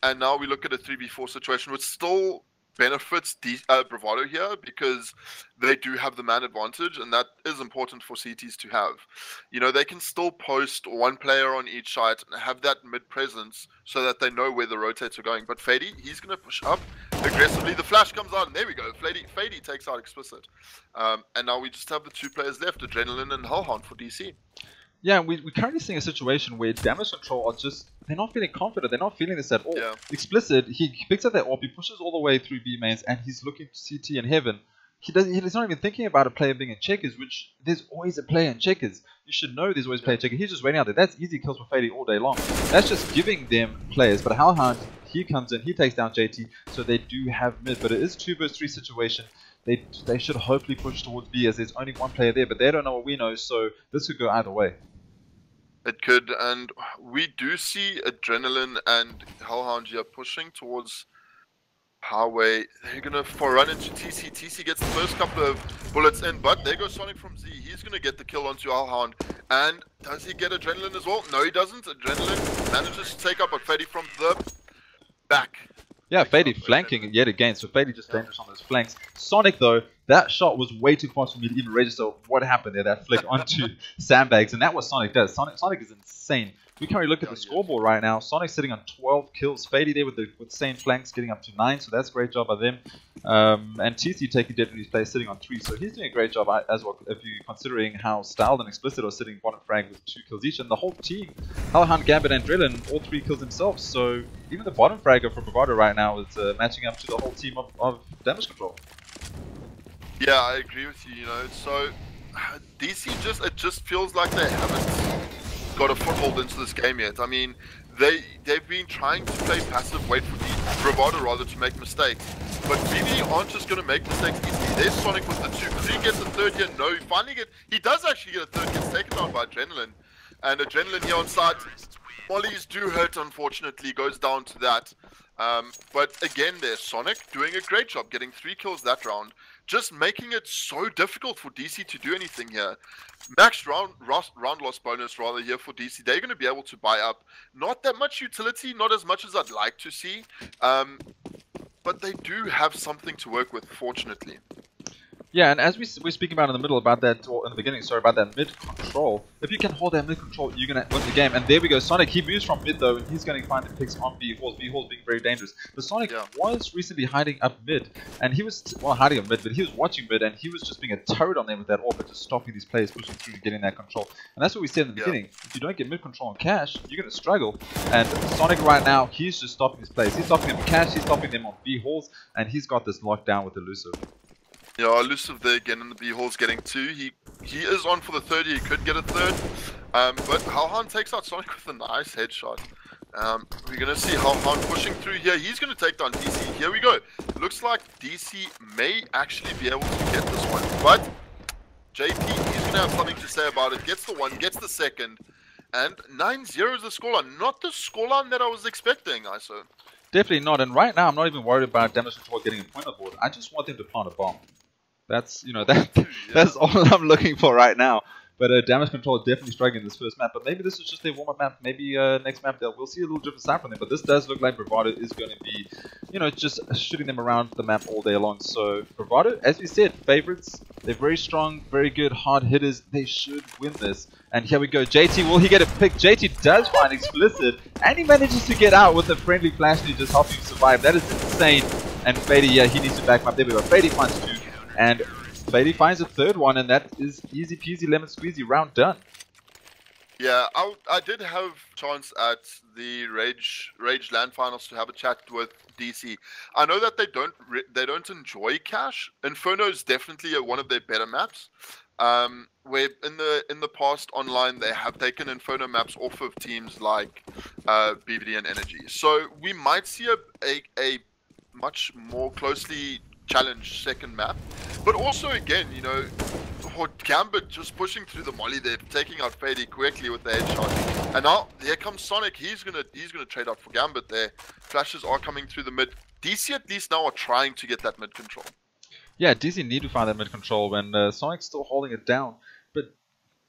and now we look at a 3v4 situation, which still benefits Bravado here because they do have the man advantage, and that is important for CTs to have. You know, they can still post 1 player on each site and have that mid presence so that they know where the rotates are going. But Fadey, he's going to push up aggressively. The flash comes out, and there we go. Fadey takes out Explicit. And now we just have the 2 players left, Adrenaline and Hellhound for DC. Yeah, we're currently seeing a situation where damage control are just, they're not feeling confident, they're not feeling this at all. Yeah. Explicit, he picks up that AWP, he pushes all the way through B mains, and he's looking to CT in heaven. He's not even thinking about a player being in checkers, which there's always a player in checkers. You should know there's always a player in checkers. He's just waiting out there. That's easy kills for Fadey all day long. That's just giving them players. But Hellhound, he comes in, he takes down JT, so they do have mid. But it is 2 vs 3 situation. They should hopefully push towards B as there's only 1 player there, but they don't know what we know, so this could go either way. It could, and we do see Adrenaline and Hellhound here pushing towards Highway. They're going to run into TC. TC gets the first couple of bullets in, but there goes Sonic from Z. He's going to get the kill onto Hellhound. And does he get Adrenaline as well? No, he doesn't. Adrenaline manages to take up a Fadey from the back. Yeah, Fadey flanking yet again, so Fadey just dangerous on those flanks. Sonic though, that shot was way too fast for me to even register what happened there, that flick onto sandbags, and that was Sonic does. Sonic is insane. We currently look at the scoreboard right now. Sonic's sitting on 12 kills. Fadey there with the same flanks getting up to 9, so that's a great job by them. And TC taking dead in his place, sitting on 3, so he's doing a great job as well, if you're considering how stYledc and Explicit are sitting bottom frag with 2 kills each, and the whole team, Hellhound, Gambit, and Drillin, all 3 kills themselves, so even the bottom fragger for Bravado right now is matching up to the whole team of damage control. Yeah, I agree with you, you know, so DC it just feels like they haven't got a foothold into this game yet. I mean, they've been trying to play passive, wait for the Bravado rather to make mistakes. But BB aren't just going to make mistakes easily. There's Sonic with the 2. Could he get the 3rd here? No, he does actually get a 3rd, gets taken down by Adrenaline. And Adrenaline here on side. Mollies do hurt, unfortunately, goes down to that. But again, there's Sonic doing a great job, getting 3 kills that round. Just making it so difficult for DC to do anything here. Max round loss bonus rather here for DC. They're going to be able to buy up. Not that much utility, not as much as I'd like to see. But they do have something to work with, fortunately. Yeah, and as we're speaking about in the middle about that, or in the beginning, sorry, about that mid control, if you can hold that mid control, you're going to win the game. And there we go, Sonic, he moves from mid though, and he's going to find the picks on B-Halls, B-Halls being very dangerous. But Sonic was recently hiding up mid, and he was, well, hiding up mid, but he was watching mid, and he was just being a turret on them with that AWP, and just stopping these players pushing through and getting that control. And that's what we said in the beginning, if you don't get mid control on Cash, you're going to struggle. And Sonic right now, he's just stopping these players. He's stopping them on Cash, he's stopping them on B-Halls, and he's got this locked down with Elusive. Yeah, Elusive there again in the B-Halls getting 2. He is on for the 3rd, he could get a 3rd. But Hellhound takes out Sonic with a nice headshot. We're going to see Hellhound pushing through here. He's going to take down DC. Here we go. Looks like DC may actually be able to get this one. But JT, he's going to have something to say about it. Gets the 1, gets the 2nd. And 9-0 is the scoreline. Not the scoreline that I was expecting, ISO. Definitely not. And right now, I'm not even worried about damage control getting a point on board. I just want them to plant a bomb. That's, you know, that's all I'm looking for right now. But damage control is definitely struggling in this first map. But maybe this is just their warm-up map. Maybe next map we'll see a little different side from them. But this does look like Bravado is going to be, you know, just shooting them around the map all day long. So Bravado, as we said, favorites. They're very strong, very good, hard hitters. They should win this. And here we go. JT, will he get a pick? JT does find Explicit. And he manages to get out with a friendly flash to just help him survive. That is insane. And Fadey, yeah, he needs to back him up. There we go. Fadey finds 2. And Fadey finds a 3rd one, and that is easy peasy lemon squeezy, round done. Yeah, I did have chance at the Rage LAN finals to have a chat with DC. I know that they don't enjoy Cash. Inferno is definitely one of their better maps. Where in the past online they have taken Inferno maps off of teams like BVD and Energy. So we might see a much more closely challenged second map. But also again, you know, Gambit just pushing through the molly there, taking out Fadey quickly with the headshot. And now here comes Sonic. He's gonna trade out for Gambit there. Flashes are coming through the mid. DC at least now are trying to get that mid control. Yeah, DC need to find that mid control when Sonic's still holding it down. But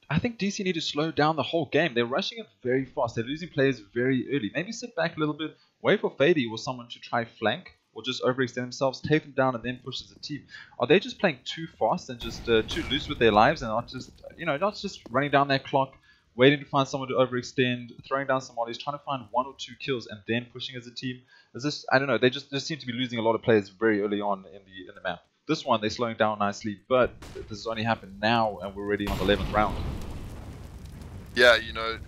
I think DC need to slow down the whole game. They're rushing it very fast. They're losing players very early. Maybe sit back a little bit, wait for Fadey or someone to try flank, or just overextend themselves, take them down, and then push as a team. Are they just playing too fast and just too loose with their lives, and not just, you know, not just running down that clock, waiting to find someone to overextend, throwing down some mollies, trying to find 1 or 2 kills, and then pushing as a team? Is this? I don't know. They just seem to be losing a lot of players very early on in the map. This one they're slowing down nicely, but this has only happened now, and we're already on the 11th round. Yeah, you know.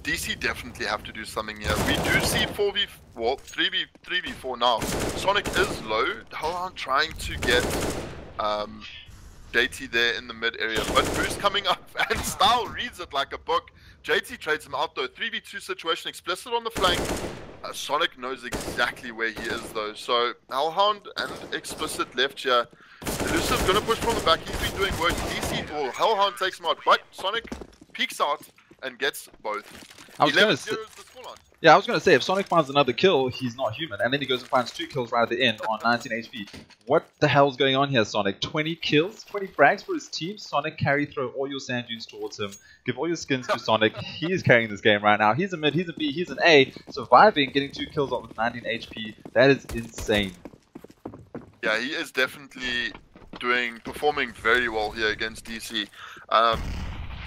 DC definitely have to do something here. We do see 3v4 now. Sonic is low. Hellhound trying to get JT there in the mid area. But Boost coming up and style reads it like a book. JT trades him out though. 3v2 situation. Explicit on the flank. Sonic knows exactly where he is though. So Hellhound and Explicit left here. Elusive gonna push from the back. He's been doing work. DC or Hellhound takes him out. But Sonic peeks out and gets both. I was going to say, if Sonic finds another kill, he's not human. And then he goes and finds 2 kills right at the end on 19 HP. What the hell's going on here, Sonic? 20 kills? 20 frags for his team? Sonic, carry, throw all your sand dunes towards him. Give all your skins to Sonic. He is carrying this game right now. He's a mid, he's a B, he's an A. Surviving, getting 2 kills on with 19 HP. That is insane. Yeah, he is definitely performing very well here against DC.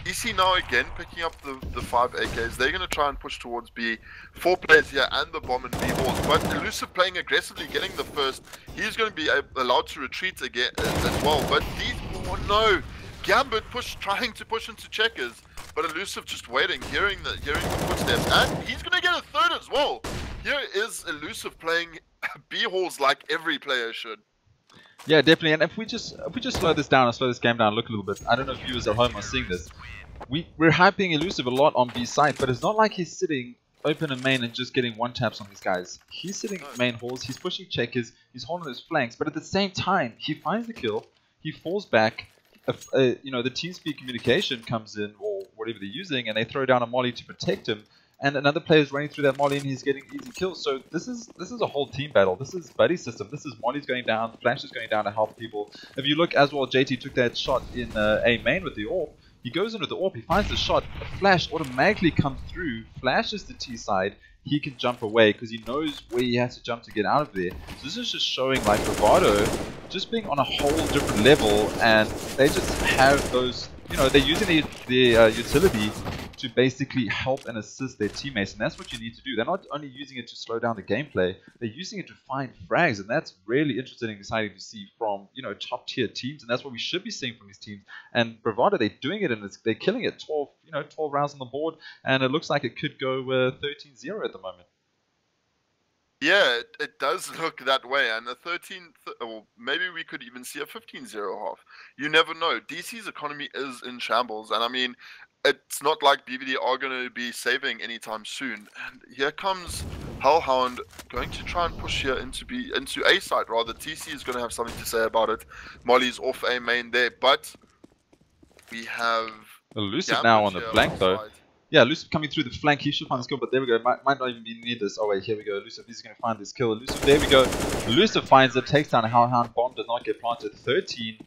DC now again picking up the 5 AKs. They're going to try and push towards B. 4 players here and the bomb and B balls. But Elusive playing aggressively, getting the first. He's going to be allowed to retreat again as well. But these, oh no, Gambit trying to push into checkers. But Elusive just waiting, hearing the footsteps. And he's going to get a 3rd as well. Here is Elusive playing B halls like every player should. Yeah, definitely. And if we just slow this down and slow this game down, look a little bit. I don't know if viewers at home are seeing this. We're hyping Elusive a lot on B side, but it's not like he's sitting open in main and just getting 1-taps on these guys. He's sitting main halls, he's pushing checkers, he's holding his flanks, but at the same time, he finds the kill, he falls back, you know, the TeamSpeak communication comes in, or whatever they're using, and they throw down a molly to protect him, and another player is running through that molly and he's getting easy kills. So this is a whole team battle. This is buddy system. This is mollies going down, flashes going down to help people. If you look as well, JT took that shot in A main with the AWP. He goes in with the AWP, he finds the shot, a flash automatically comes through, flashes the T side, he can jump away because he knows where he has to jump to get out of there. So this is just showing like Bravado just being on a whole different level, and they just have those, you know, they're using their utility to basically help and assist their teammates, and that's what you need to do. They're not only using it to slow down the gameplay, they're using it to find frags, and that's really interesting and exciting to see from, you know, top tier teams, and that's what we should be seeing from these teams. And Bravado, they're doing it, and they're killing it. 12 rounds on the board, and it looks like it could go 13-0 at the moment. Yeah, it does look that way, and a 13, or maybe we could even see a 15-0 half. You never know. DC's economy is in shambles, and I mean, it's not like BVD are going to be saving anytime soon. And here comes Hellhound going to try and push here into A side rather. TC is going to have something to say about it. Molly's off A main there, but we have ELUSIVE now on the flank though. Side. Yeah, ELUSIVE coming through the flank. He should find this kill, but there we go. Might not even be near this. Oh wait, here we go. ELUSIVE is going to find this kill. ELUSIVE, there we go. ELUSIVE finds it, takes down a Hellhound. Bomb does not get planted. 13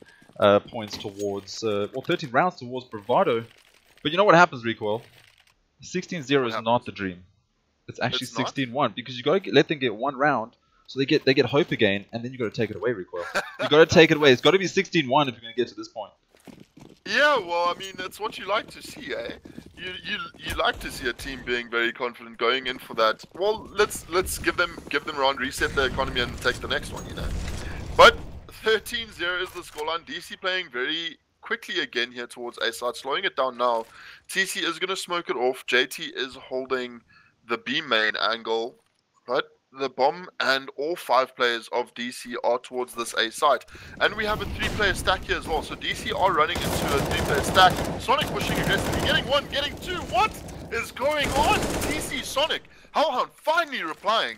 points towards, 13 rounds towards Bravado. But you know what happens, Recoil? 16-0 is not the dream. It's actually 16-1 because you got to let them get one round, so they get hope again, and then you got to take it away, Recoil. You got to take it away. It's got to be 16-1 if you're going to get to this point. Yeah, well, I mean, that's what you like to see, eh? You like to see a team being very confident going in for that. Well, let's give them round, reset the economy, and take the next one, you know. But 13-0 is the scoreline. DC playing very quickly again here towards A side, slowing it down now. TC is going to smoke it off. JT is holding the B main angle, but the bomb and all 5 players of DC are towards this A site. And we have a 3-player stack here as well. So DC are running into a 3-player stack. Sonic pushing aggressively, getting 1, getting 2. What is going on? TC, Sonic, Hellhound finally replying.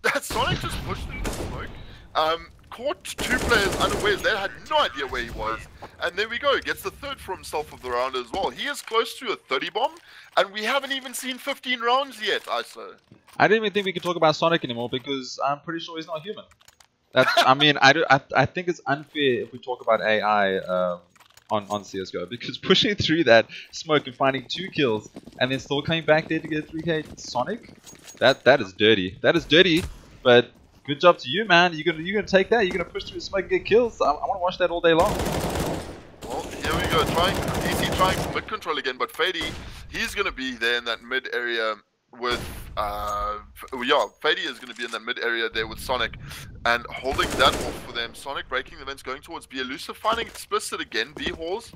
That Sonic just pushed through the smoke. Caught 2 players unawares. They had no idea where he was. And there we go. Gets the 3rd for himself of the round as well. He is close to a 30 bomb. And we haven't even seen 15 rounds yet, ISO. I didn't even think we could talk about Sonic anymore because I'm pretty sure he's not human. I mean, I think it's unfair if we talk about AI on CSGO, because pushing through that smoke and finding 2 kills and then still coming back there to get a 3K Sonic, that is dirty. That is dirty, but good job to you, man. You're gonna take that. You're gonna push through the smoke and get kills. I want to watch that all day long. Well, here we go. DC trying mid control again, but Fadey, he's gonna be there in that mid area with Fadey is going to be in that mid area there with Sonic and holding that off for them. Sonic breaking the vents, going towards B. ELUSIVE finding explicit again, B halls,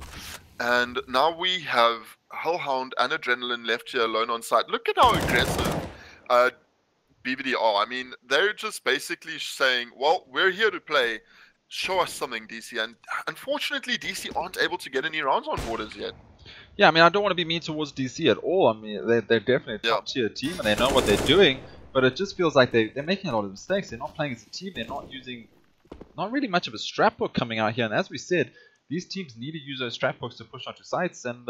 and now we have Hellhound and Adrenaline left here alone on site. Look at how aggressive BVD are. I mean, they're just basically saying, well, we're here to play, show us something, DC. And unfortunately, DC aren't able to get any rounds on borders yet. Yeah, I mean, I don't want to be mean towards DC at all. I mean, they're definitely a top-tier team, and they know what they're doing, but it just feels like they're making a lot of mistakes. They're not playing as a team. They're not using, not really much of a strap hook coming out here. And as we said, these teams need to use those strap hooks to push onto sites, and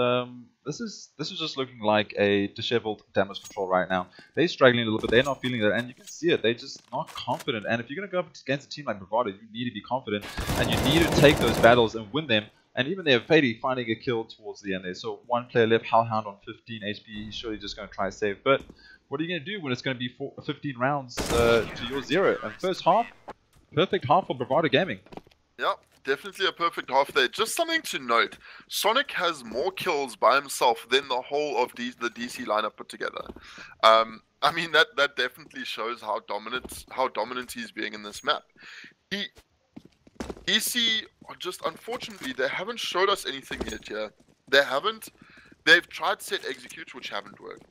this is just looking like a disheveled damage control right now. They're struggling a little bit. They're not feeling that, and you can see it. They're just not confident. And if you're going to go up against a team like Bravado, you need to be confident, and you need to take those battles and win them. And even there, Fadey finding a kill towards the end there. So 1 player left, Hellhound on 15 HP. He's surely just going to try save. But what are you going to do when it's going to be 15 rounds to your 0? And first half, perfect half for Bravado Gaming. Yep, definitely a perfect half there. Just something to note, Sonic has more kills by himself than the whole of the DC lineup put together. I mean, that definitely shows how dominant he's being in this map. DC, just unfortunately, they haven't showed us anything yet here. They've tried set execute, which haven't worked.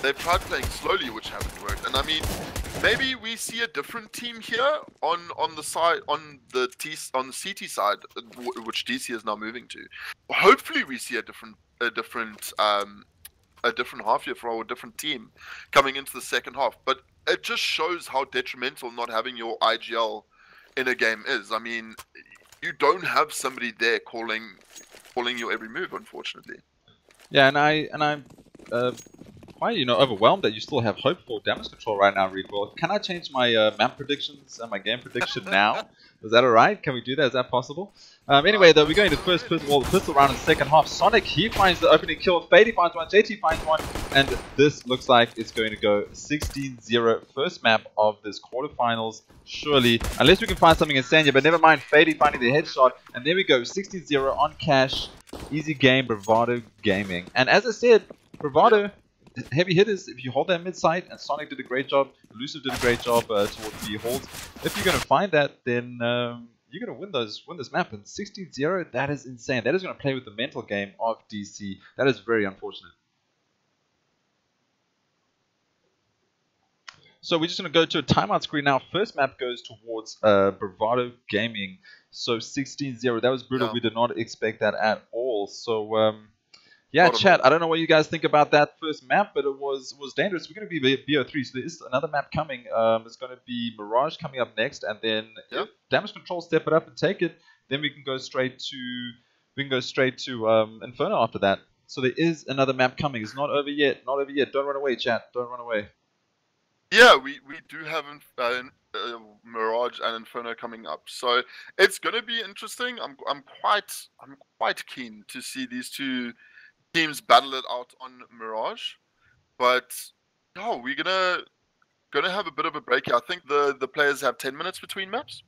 They've tried playing slowly, which haven't worked. And I mean, maybe we see a different team here on the side, on the CT side, which DC is now moving to. Hopefully, we see a different half here for a different team coming into the second half. But it just shows how detrimental not having your IGL in a game is. I mean, you don't have somebody there calling your every move, unfortunately. Yeah, and I'm quite overwhelmed that you still have hope for damage control right now, Recoil. Can I change my map predictions and my game prediction now? Is that alright? Can we do that? Is that possible? Anyway, though, we're going to first pistol round in the second half. Sonic, he finds the opening kill. Fadey finds one. JT finds one. And this looks like it's going to go 16-0. First map of this quarterfinals. Surely. Unless we can find something insane here. But never mind. Fadey finding the headshot. And there we go. 16-0 on cash. Easy game. Bravado Gaming. And as I said, Bravado... Heavy hitters, if you hold that mid site, and Sonic did a great job, Elusive did a great job towards the holds. If you're going to find that, then you're going to win this map. And 16-0, that is insane. That is going to play with the mental game of DC. That is very unfortunate. So we're just going to go to a timeout screen now. First map goes towards Bravado Gaming. So 16-0, that was brutal. Yeah. We did not expect that at all. So... yeah, chat, I don't know what you guys think about that first map, but it was dangerous. We're going to be BO3, so there is another map coming. It's going to be Mirage coming up next, and then if Damage Control step it up and take it, then we can go straight to Inferno after that. So there is another map coming. It's not over yet. Not over yet. Don't run away, chat. Don't run away. Yeah, we do have Mirage and Inferno coming up, so it's going to be interesting. I'm quite keen to see these two teams battle it out on Mirage, but no, we're gonna have a bit of a break here. I think the players have 10 minutes between maps.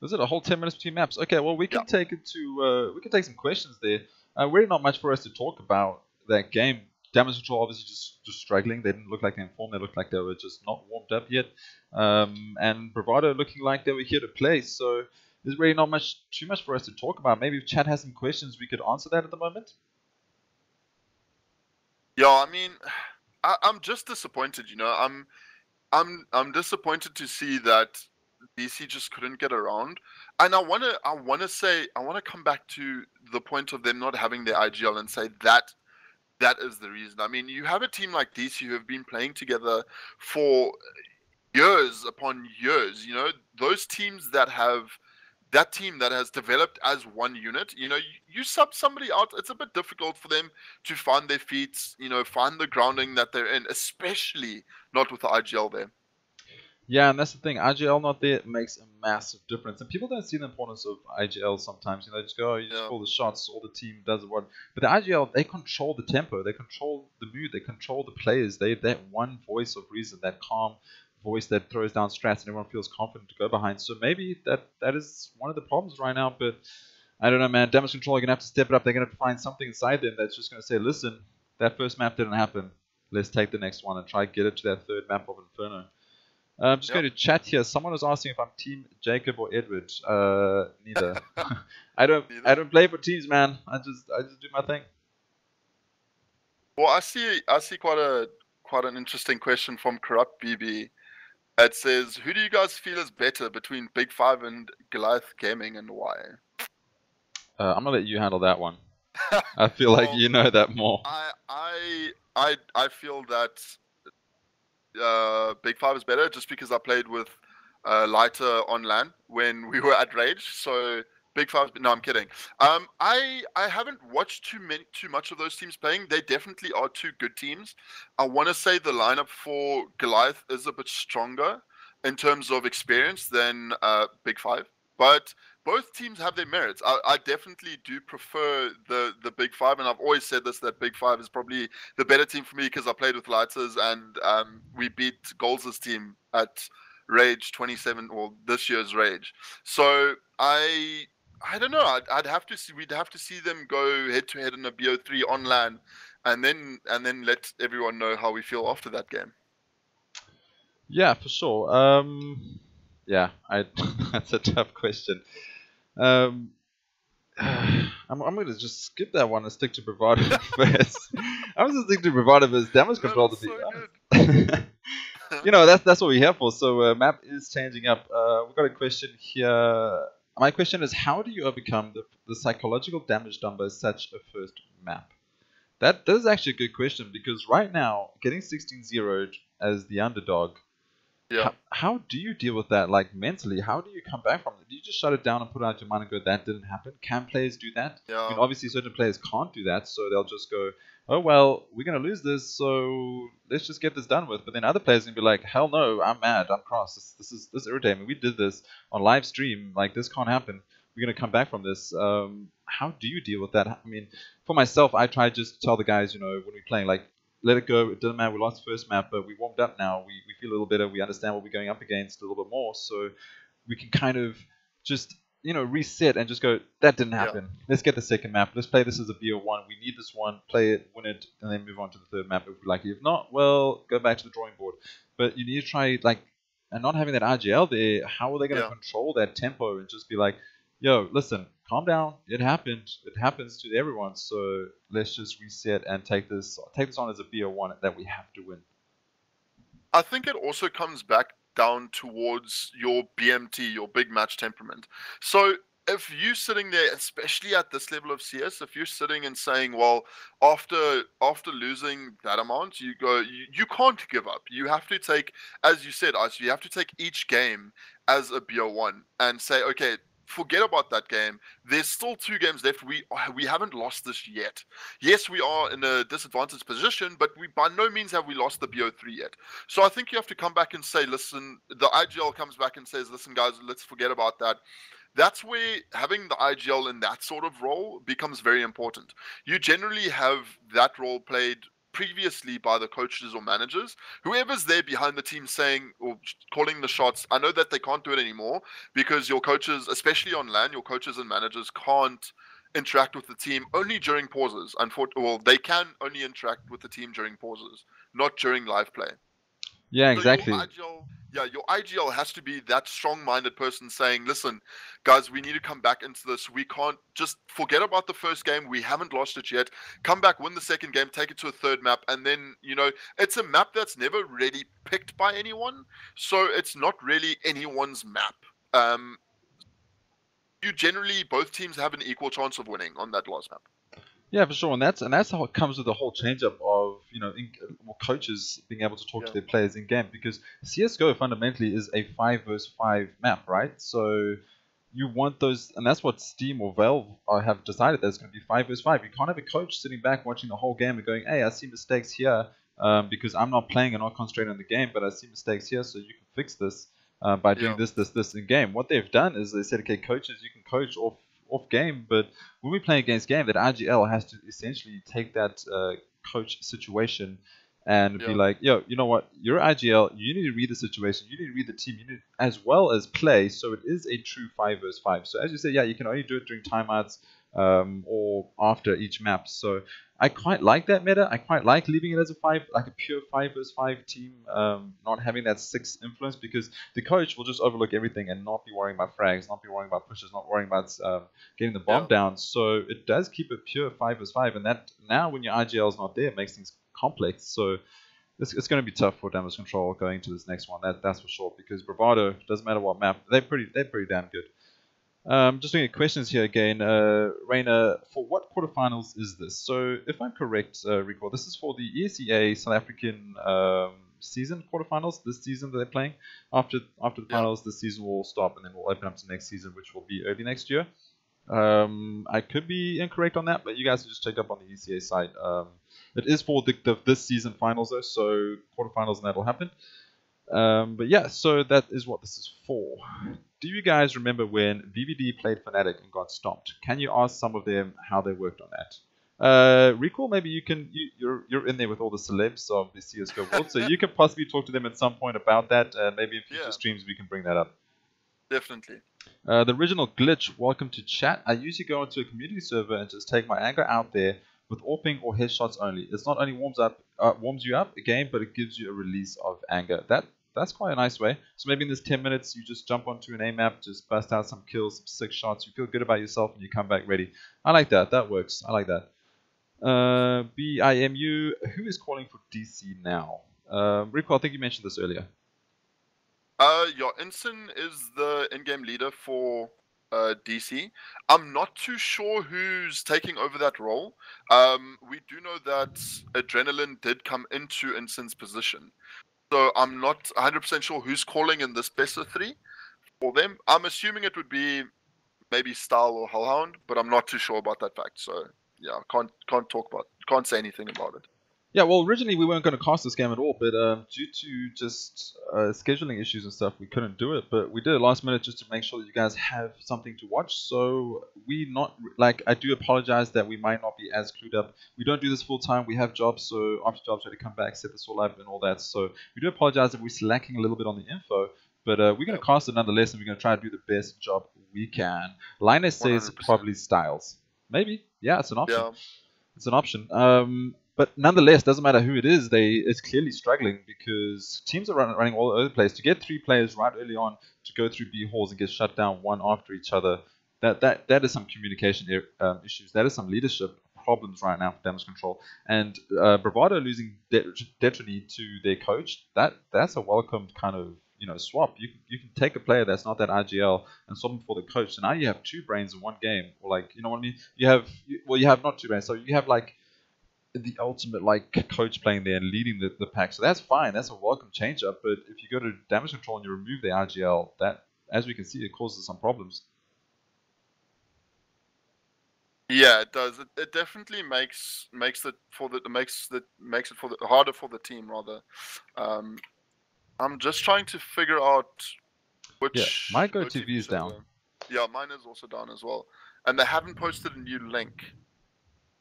Is it a whole 10 minutes between maps? Okay, well we can take it to we can take some questions there. Really not much for us to talk about that game. Damage Control obviously just struggling. They didn't look like they informed. They looked like they were just not warmed up yet. And Bravado looking like they were here to play. So there's really not too much for us to talk about. Maybe if chat has some questions, we could answer that at the moment. Yeah, I mean, I'm just disappointed. You know, I'm disappointed to see that DC just couldn't get around. And I wanna come back to the point of them not having their IGL and say that is the reason. I mean, you have a team like DC who have been playing together for years upon years. You know, those teams that have. That team that has developed as one unit, you know, you sub somebody out, it's a bit difficult for them to find their feet, you know, find the grounding that they're in, especially not with the IGL there. Yeah, and that's the thing. IGL not there makes a massive difference. And people don't see the importance of IGL sometimes. You know, they just go, oh, you just call the shots, all the team does what. But the IGL, they control the tempo, they control the mood, they control the players. They have that one voice of reason, that calm voice that throws down strats and everyone feels confident to go behind. So maybe that is one of the problems right now, but I don't know, man. Damage Control are going to have to step it up. They're going to find something inside them that's just going to say, listen, that first map didn't happen. Let's take the next one and try to get it to that third map of Inferno. I'm just going to chat here. Someone was asking if I'm Team Jacob or Edward. Neither. I don't play for teams, man. I just do my thing. Well, I see quite an interesting question from Corrupt BB. It says, who do you guys feel is better between Big Five and Goliath Gaming, and why? I'm going to let you handle that one. I feel like you know that more. I feel that Big Five is better just because I played with Lighter on LAN when we were at Rage. So Big Five. No, I'm kidding. I haven't watched too much of those teams playing. They definitely are two good teams. I want to say the lineup for Goliath is a bit stronger in terms of experience than Big Five, but both teams have their merits. I definitely do prefer the Big Five, and I've always said this, that Big Five is probably the better team for me because I played with Lighters and we beat Golds' team at Rage 27, or this year's Rage. So I don't know. I'd have to see. We'd have to see them go head to head in a BO3 on LAN, and then let everyone know how we feel after that game. Yeah, for sure. Yeah, that's a tough question. I'm going to just skip that one and stick to Bravado first. I'm going to stick to Bravado versus Damage Control to be honest. You know, that's what we're here for. So map is changing up. We've got a question here. My question is, how do you overcome the psychological damage done by such a first map? That is actually a good question, because right now, getting 16-0'd as the underdog Yeah. How do you deal with that, like mentally? How do you come back from it? Do you just shut it down and put it out your mind and go, that didn't happen? Can players do that? Yeah. I mean, obviously certain players can't do that, so they'll just go, oh well, we're gonna lose this, so let's just get this done with. But then other players can be like, hell no, I'm mad, I'm cross. This is irritating. We did this on live stream, like this can't happen. We're gonna come back from this. How do you deal with that? I mean, for myself, I try just to tell the guys, when we're playing, like, let it go. It doesn't matter. We lost the first map, but we warmed up now. We feel a little better. We understand what we're going up against a little bit more, so we can kind of just reset and just go, that didn't happen. Yeah. Let's get the second map. Let's play this as a BO1. We need this one. Play it, win it, and then move on to the third map if we like it. If not, well, go back to the drawing board. But you need to try, like, and not having that RGL there, how are they going to control that tempo and just be like, yo, listen, calm down. It happened. It happens to everyone. So let's just reset and take this on as a BO1 that we have to win. I think it also comes back down towards your BMT, your big match temperament. So if you're sitting there, especially at this level of CS, if you're sitting and saying, well, after losing that amount, you go, you can't give up. You have to take, as you said, Ice, you have to take each game as a BO1 and say, okay, forget about that game. There's still 2 games left. We haven't lost this yet. Yes, we are in a disadvantaged position, but we by no means have we lost the BO3 yet. So I think you have to come back and say, listen, the IGL comes back and says, listen, guys, let's forget about that. That's where having the IGL in that sort of role becomes very important. You generally have that role played previously by the coaches or managers, whoever's there behind the team saying or calling the shots. I know that they can't do it anymore because your coaches, especially on LAN, your coaches and managers can't interact with the team only during pauses. Well, they can only interact with the team during pauses, not during live play. Yeah, exactly. So your IGL has to be that strong-minded person saying, listen, guys, we need to come back into this. We can't just forget about the first game. We haven't lost it yet. Come back, win the second game, take it to a third map. And then, it's a map that's never really picked by anyone. So it's not really anyone's map. Both teams have an equal chance of winning on that last map. Yeah, for sure, and that's how it comes with the whole change-up of coaches being able to talk to their players in game, because CS:GO fundamentally is a 5 versus 5 map, right? So you want those, and that's what Steam or Valve have decided that it's going to be 5 versus 5. You can't have a coach sitting back watching the whole game and going, "Hey, I see mistakes here because I'm not playing and not concentrating on the game, but I see mistakes here, so you can fix this by doing this in game." What they've done is they said, "Okay, coaches, you can coach off game, but when we play against game, that RGL has to essentially take that coach situation and be like, yo, you know what, you're IGL, you need to read the situation, you need to read the team, you need as well as play, so it is a true 5 versus 5. So as you said, you can only do it during timeouts or after each map. So I quite like that meta. I quite like leaving it as a 5, like a pure 5 versus 5 team, not having that 6 influence, because the coach will just overlook everything and not be worrying about frags, not be worrying about pushes, not worrying about getting the bomb down. So it does keep it pure 5 versus 5, and that now when your IGL is not there, it makes things complex. So it's going to be tough for damage control going to this next one. That's for sure, because Bravado, doesn't matter what map, they're pretty damn good. Just looking at questions here again. Rainer, for what quarterfinals is this? So, if I'm correct, recall, this is for the ESEA South African season quarterfinals. This season that they're playing. After the finals, this season will stop, and then we'll open up to next season, which will be early next year. I could be incorrect on that, but you guys can just check up on the ECA site. It is for this season finals though, so quarterfinals and that will happen. But yeah, so that is what this is for. Do you guys remember when VVD played Fnatic and got stomped? Can you ask some of them how they worked on that? Recall, maybe you're in there with all the celebs of the CS:GO world, so you can possibly talk to them at some point about that. Maybe in future streams we can bring that up. Definitely. The original glitch, welcome to chat. I usually go into a community server and just take my anger out there with AWPing or headshots only. It's not only warms you up a game, but it gives you a release of anger. That's quite a nice way. So maybe in this 10 minutes, you just jump onto an A map, just bust out some kills, some 6 shots. You feel good about yourself, and you come back ready. I like that. That works. I like that. BIMU, who is calling for DC now? Rico, I think you mentioned this earlier. inciN is the in-game leader for DC. I'm not too sure who's taking over that role. We do know that Adrenaline did come into inciN's position. So I'm not 100% sure who's calling in this best of 3 for them. I'm assuming it would be maybe stYledc or Hellhound, but I'm not too sure about that fact. So yeah, can't say anything about it. Yeah, well, originally we weren't going to cast this game at all, but due to just scheduling issues and stuff, we couldn't do it. But we did it last minute just to make sure that you guys have something to watch. So I do apologize that we might not be as clued up. We don't do this full time. We have jobs, so after jobs we have to come back, set this all up and all that. So we do apologize if we're slacking a little bit on the info. But we're going to cast it nonetheless, and we're going to try to do the best job we can. Linus says 100%. probably Styles. Maybe. Yeah, it's an option. Yeah. It's an option. But nonetheless, doesn't matter who it is, it's clearly struggling because teams are running all over the place. To get 3 players right early on to go through B halls and get shut down one after each other, that is some communication issues. That is some leadership problems right now for damage control. And Bravado losing Detrony to their coach, that's a welcome kind of swap. You can take a player that's not that IGL and swap him for the coach. So now you have 2 brains in one game, or you know what I mean. You have not 2 brains, so you have the ultimate coach playing there and leading the pack. So that's fine. That's a welcome change up. But if you go to damage control and you remove the RGL, that, as we can see, it causes some problems. Yeah, it does. It definitely makes it harder for the team rather. I'm just trying to figure out which. Yeah, my GoTV is down. Yeah, mine is also down as well, and they haven't posted a new link.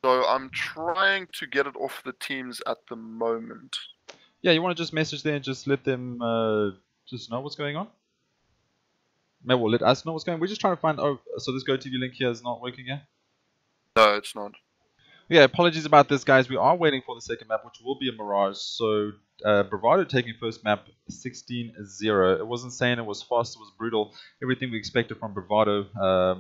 So I'm trying to get it off the teams at the moment. Yeah, you want to just message there and just let them just know what's going on? Maybe we'll let us know what's going on. We're just trying to find... Oh, so this GoTV link here is not working yet? No, it's not. Yeah, apologies about this, guys. We are waiting for the second map, which will be a Mirage. So Bravado taking first map 16-0. It was insane. It was fast. It was brutal. Everything we expected from Bravado.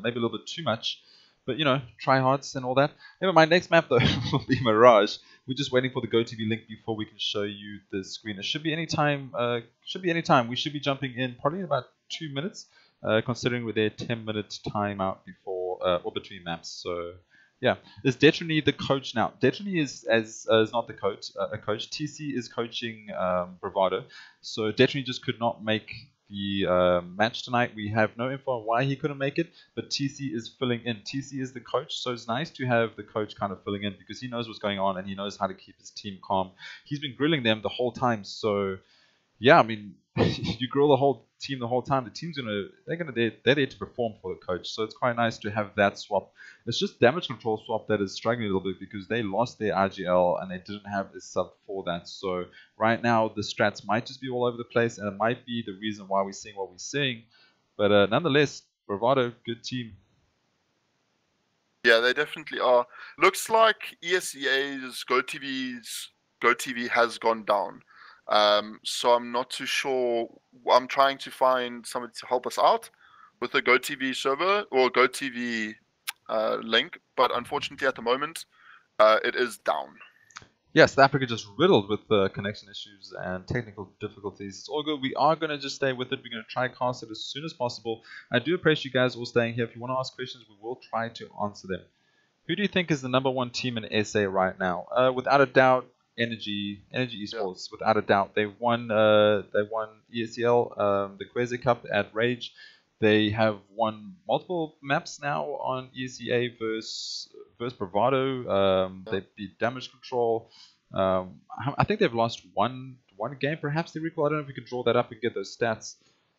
Maybe a little bit too much. But, tryhards and all that. Anyway, my next map, though, will be Mirage. We're just waiting for the GoTV link before we can show you the screen. It should be any time. We should be jumping in probably in about 2 minutes, considering we're there 10-minute timeout before or between maps. So, yeah. Is Detrony the coach now? Detrony is not the coach. A coach. TC is coaching Bravado. So Detrony just could not make the match tonight. We have no info on why he couldn't make it, but TC is filling in. TC is the coach, so it's nice to have the coach kind of filling in because he knows what's going on and he knows how to keep his team calm. He's been grilling them the whole time, so yeah, I mean, you grill the whole team the whole time. The team's they're there to perform for the coach, so it's quite nice to have that swap. It's just damage control swap that is struggling a little bit because they lost their RGL and they didn't have a sub for that. So right now the strats might just be all over the place, and it might be the reason why we're seeing what we're seeing. But nonetheless, Bravado, good team. Yeah, they definitely are. Looks like ESEA's GoTV has gone down. So I'm not too sure. I'm trying to find somebody to help us out with the GoTV server or GoTV link, but unfortunately at the moment it is down. Yes, South Africa just riddled with connection issues and technical difficulties. It's all good. We are going to just stay with it. We're going to try and cast it as soon as possible. I do appreciate you guys all staying here. If you want to ask questions, we will try to answer them. Who do you think is the #1 team in SA right now? Without a doubt, Energy Esports. Yeah. Without a doubt, they won ESL, the Kweze Cup at Rage. They have won multiple maps now on ESEA versus Bravado. They beat Damage Control. I think they've lost one game, perhaps, they recall. I don't know if we can draw that up and get those stats.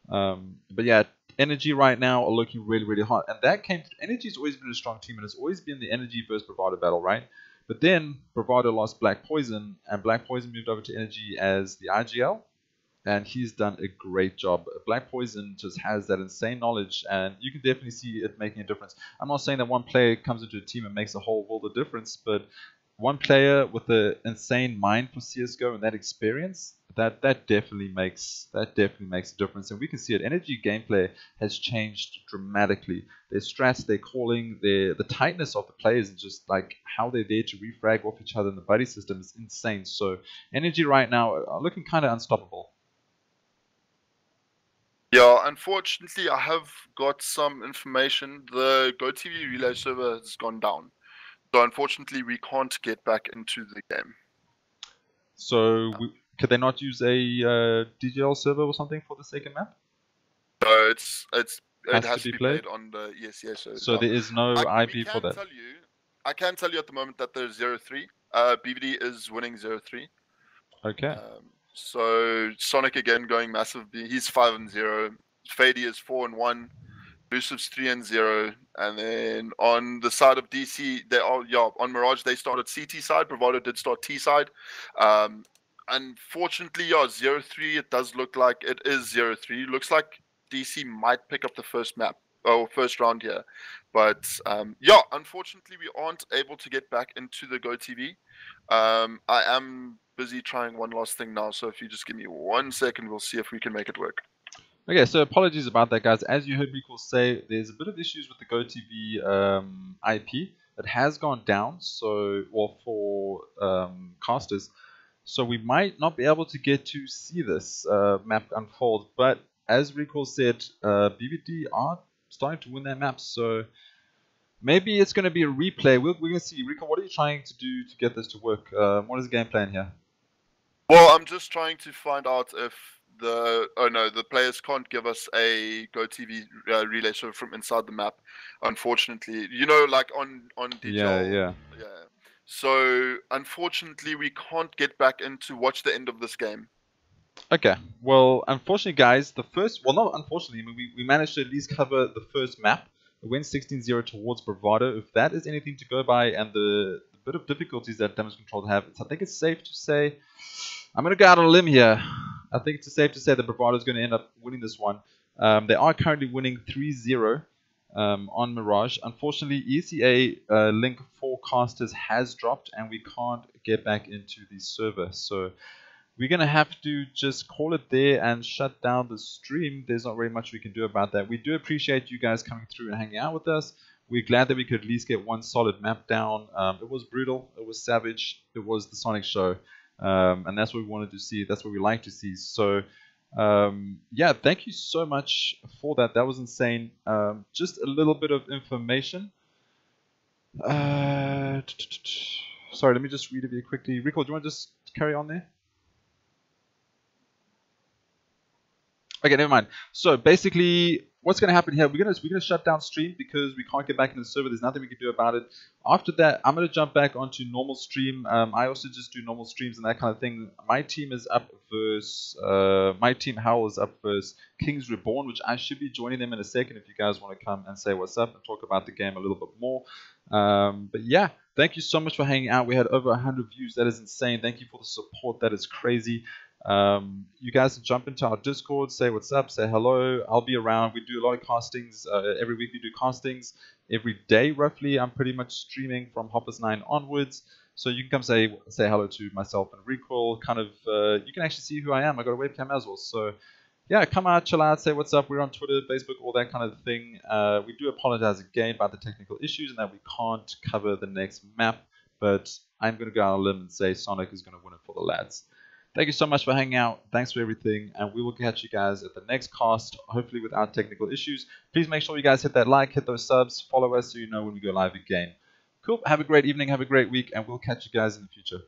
But yeah, Energy right now are looking really, really hot. And that Energy's always been a strong team, and it's always been the Energy versus Bravado battle, right? But then Bravado lost Black Poison, and Black Poison moved over to Energy as the IGL. And he's done a great job. Black Poison just has that insane knowledge, and you can definitely see it making a difference. I'm not saying that one player comes into a team and makes a whole world of difference, but one player with an insane mind for CSGO and that experience, that definitely makes a difference. And we can see it. Energy gameplay has changed dramatically. Their strats, their calling, the tightness of the players, and just like how they're there to refrag off each other in the buddy system is insane. So Energy right now are looking kind of unstoppable. Yeah, unfortunately, I have got some information. The GoTV relay server has gone down. So unfortunately, we can't get back into the game. So, Could they not use a DGL server or something for the second map? So it has to to be played on the ESEA server. So there is no IP for that. I can tell you at the moment that there's 0-3. BVD is winning 0-3. Okay. So Sonic again going massive. He's 5-0. Fadey is 4-1. ELUSIVE's 3-0. And then on the side of DC, they are on Mirage they started CT side. Bravado did start T side. Unfortunately, 0-3. It does look like it is 0-3. Looks like DC might pick up the first map or first round here, but unfortunately we aren't able to get back into the GoTV. I am busy trying one last thing now, so if you just give me 1 second, we'll see if we can make it work. Okay, so apologies about that, guys. As you heard Recall say, there's a bit of issues with the GoTV IP. It has gone down, so for casters, so we might not be able to get to see this map unfold. But as Recall said, BVD are starting to win their maps, so maybe it's going to be a replay. We're going to see. Recall, what are you trying to do to get this to work? What is the game plan here? Well, I'm just trying to find out if the players can't give us a GoTV relay show from inside the map. Unfortunately, like on digital. Yeah. So unfortunately, we can't get back in to watch the end of this game. Okay. Well, unfortunately, guys, not unfortunately. I mean, we managed to at least cover the first map. It went 16-0 towards Bravado. If that is anything to go by, and the bit of difficulties that Damage Control have, I think it's safe to say, I'm going to go out on a limb here. I think it's safe to say that Bravado is going to end up winning this one. They are currently winning 3-0 on Mirage. Unfortunately, ECA link for casters has dropped, and we can't get back into the server. So we're going to have to just call it there and shut down the stream. There's not really much we can do about that. We do appreciate you guys coming through and hanging out with us. We're glad that we could at least get one solid map down. It was brutal. It was savage. It was the Sonic show. And that's what we wanted to see. That's what we like to see. So, thank you so much for that. That was insane. Just a little bit of information. Sorry, let me just read it very quickly. Rico, do you want to just carry on there? Okay, never mind. So basically, what's going to happen here? We're gonna shut down stream because we can't get back into the server. There's nothing we can do about it. After that, I'm gonna jump back onto normal stream. I also just do normal streams and that kind of thing. My team is up versus my team Howl is up versus Kings Reborn, which I should be joining them in a second if you guys want to come and say what's up and talk about the game a little bit more. But yeah, thank you so much for hanging out. We had over 100 views. That is insane. Thank you for the support. That is crazy. You guys can jump into our Discord, say what's up, say hello. I'll be around. We do a lot of castings. Every week we do castings. Every day, roughly, I'm pretty much streaming from Hoppers 9 onwards. So you can come say hello to myself and Recall. Kind of, you can actually see who I am. I got a webcam as well. So yeah, come out, chill out, say what's up. We're on Twitter, Facebook, all that kind of thing. We do apologize again about the technical issues and that we can't cover the next map. But I'm going to go out on a limb and say Sonic is going to win it for the lads. Thank you so much for hanging out. Thanks for everything. And we will catch you guys at the next cast, hopefully without technical issues. Please make sure you guys hit that like, hit those subs, follow us so you know when we go live again. Cool. Have a great evening. Have a great week. And we'll catch you guys in the future.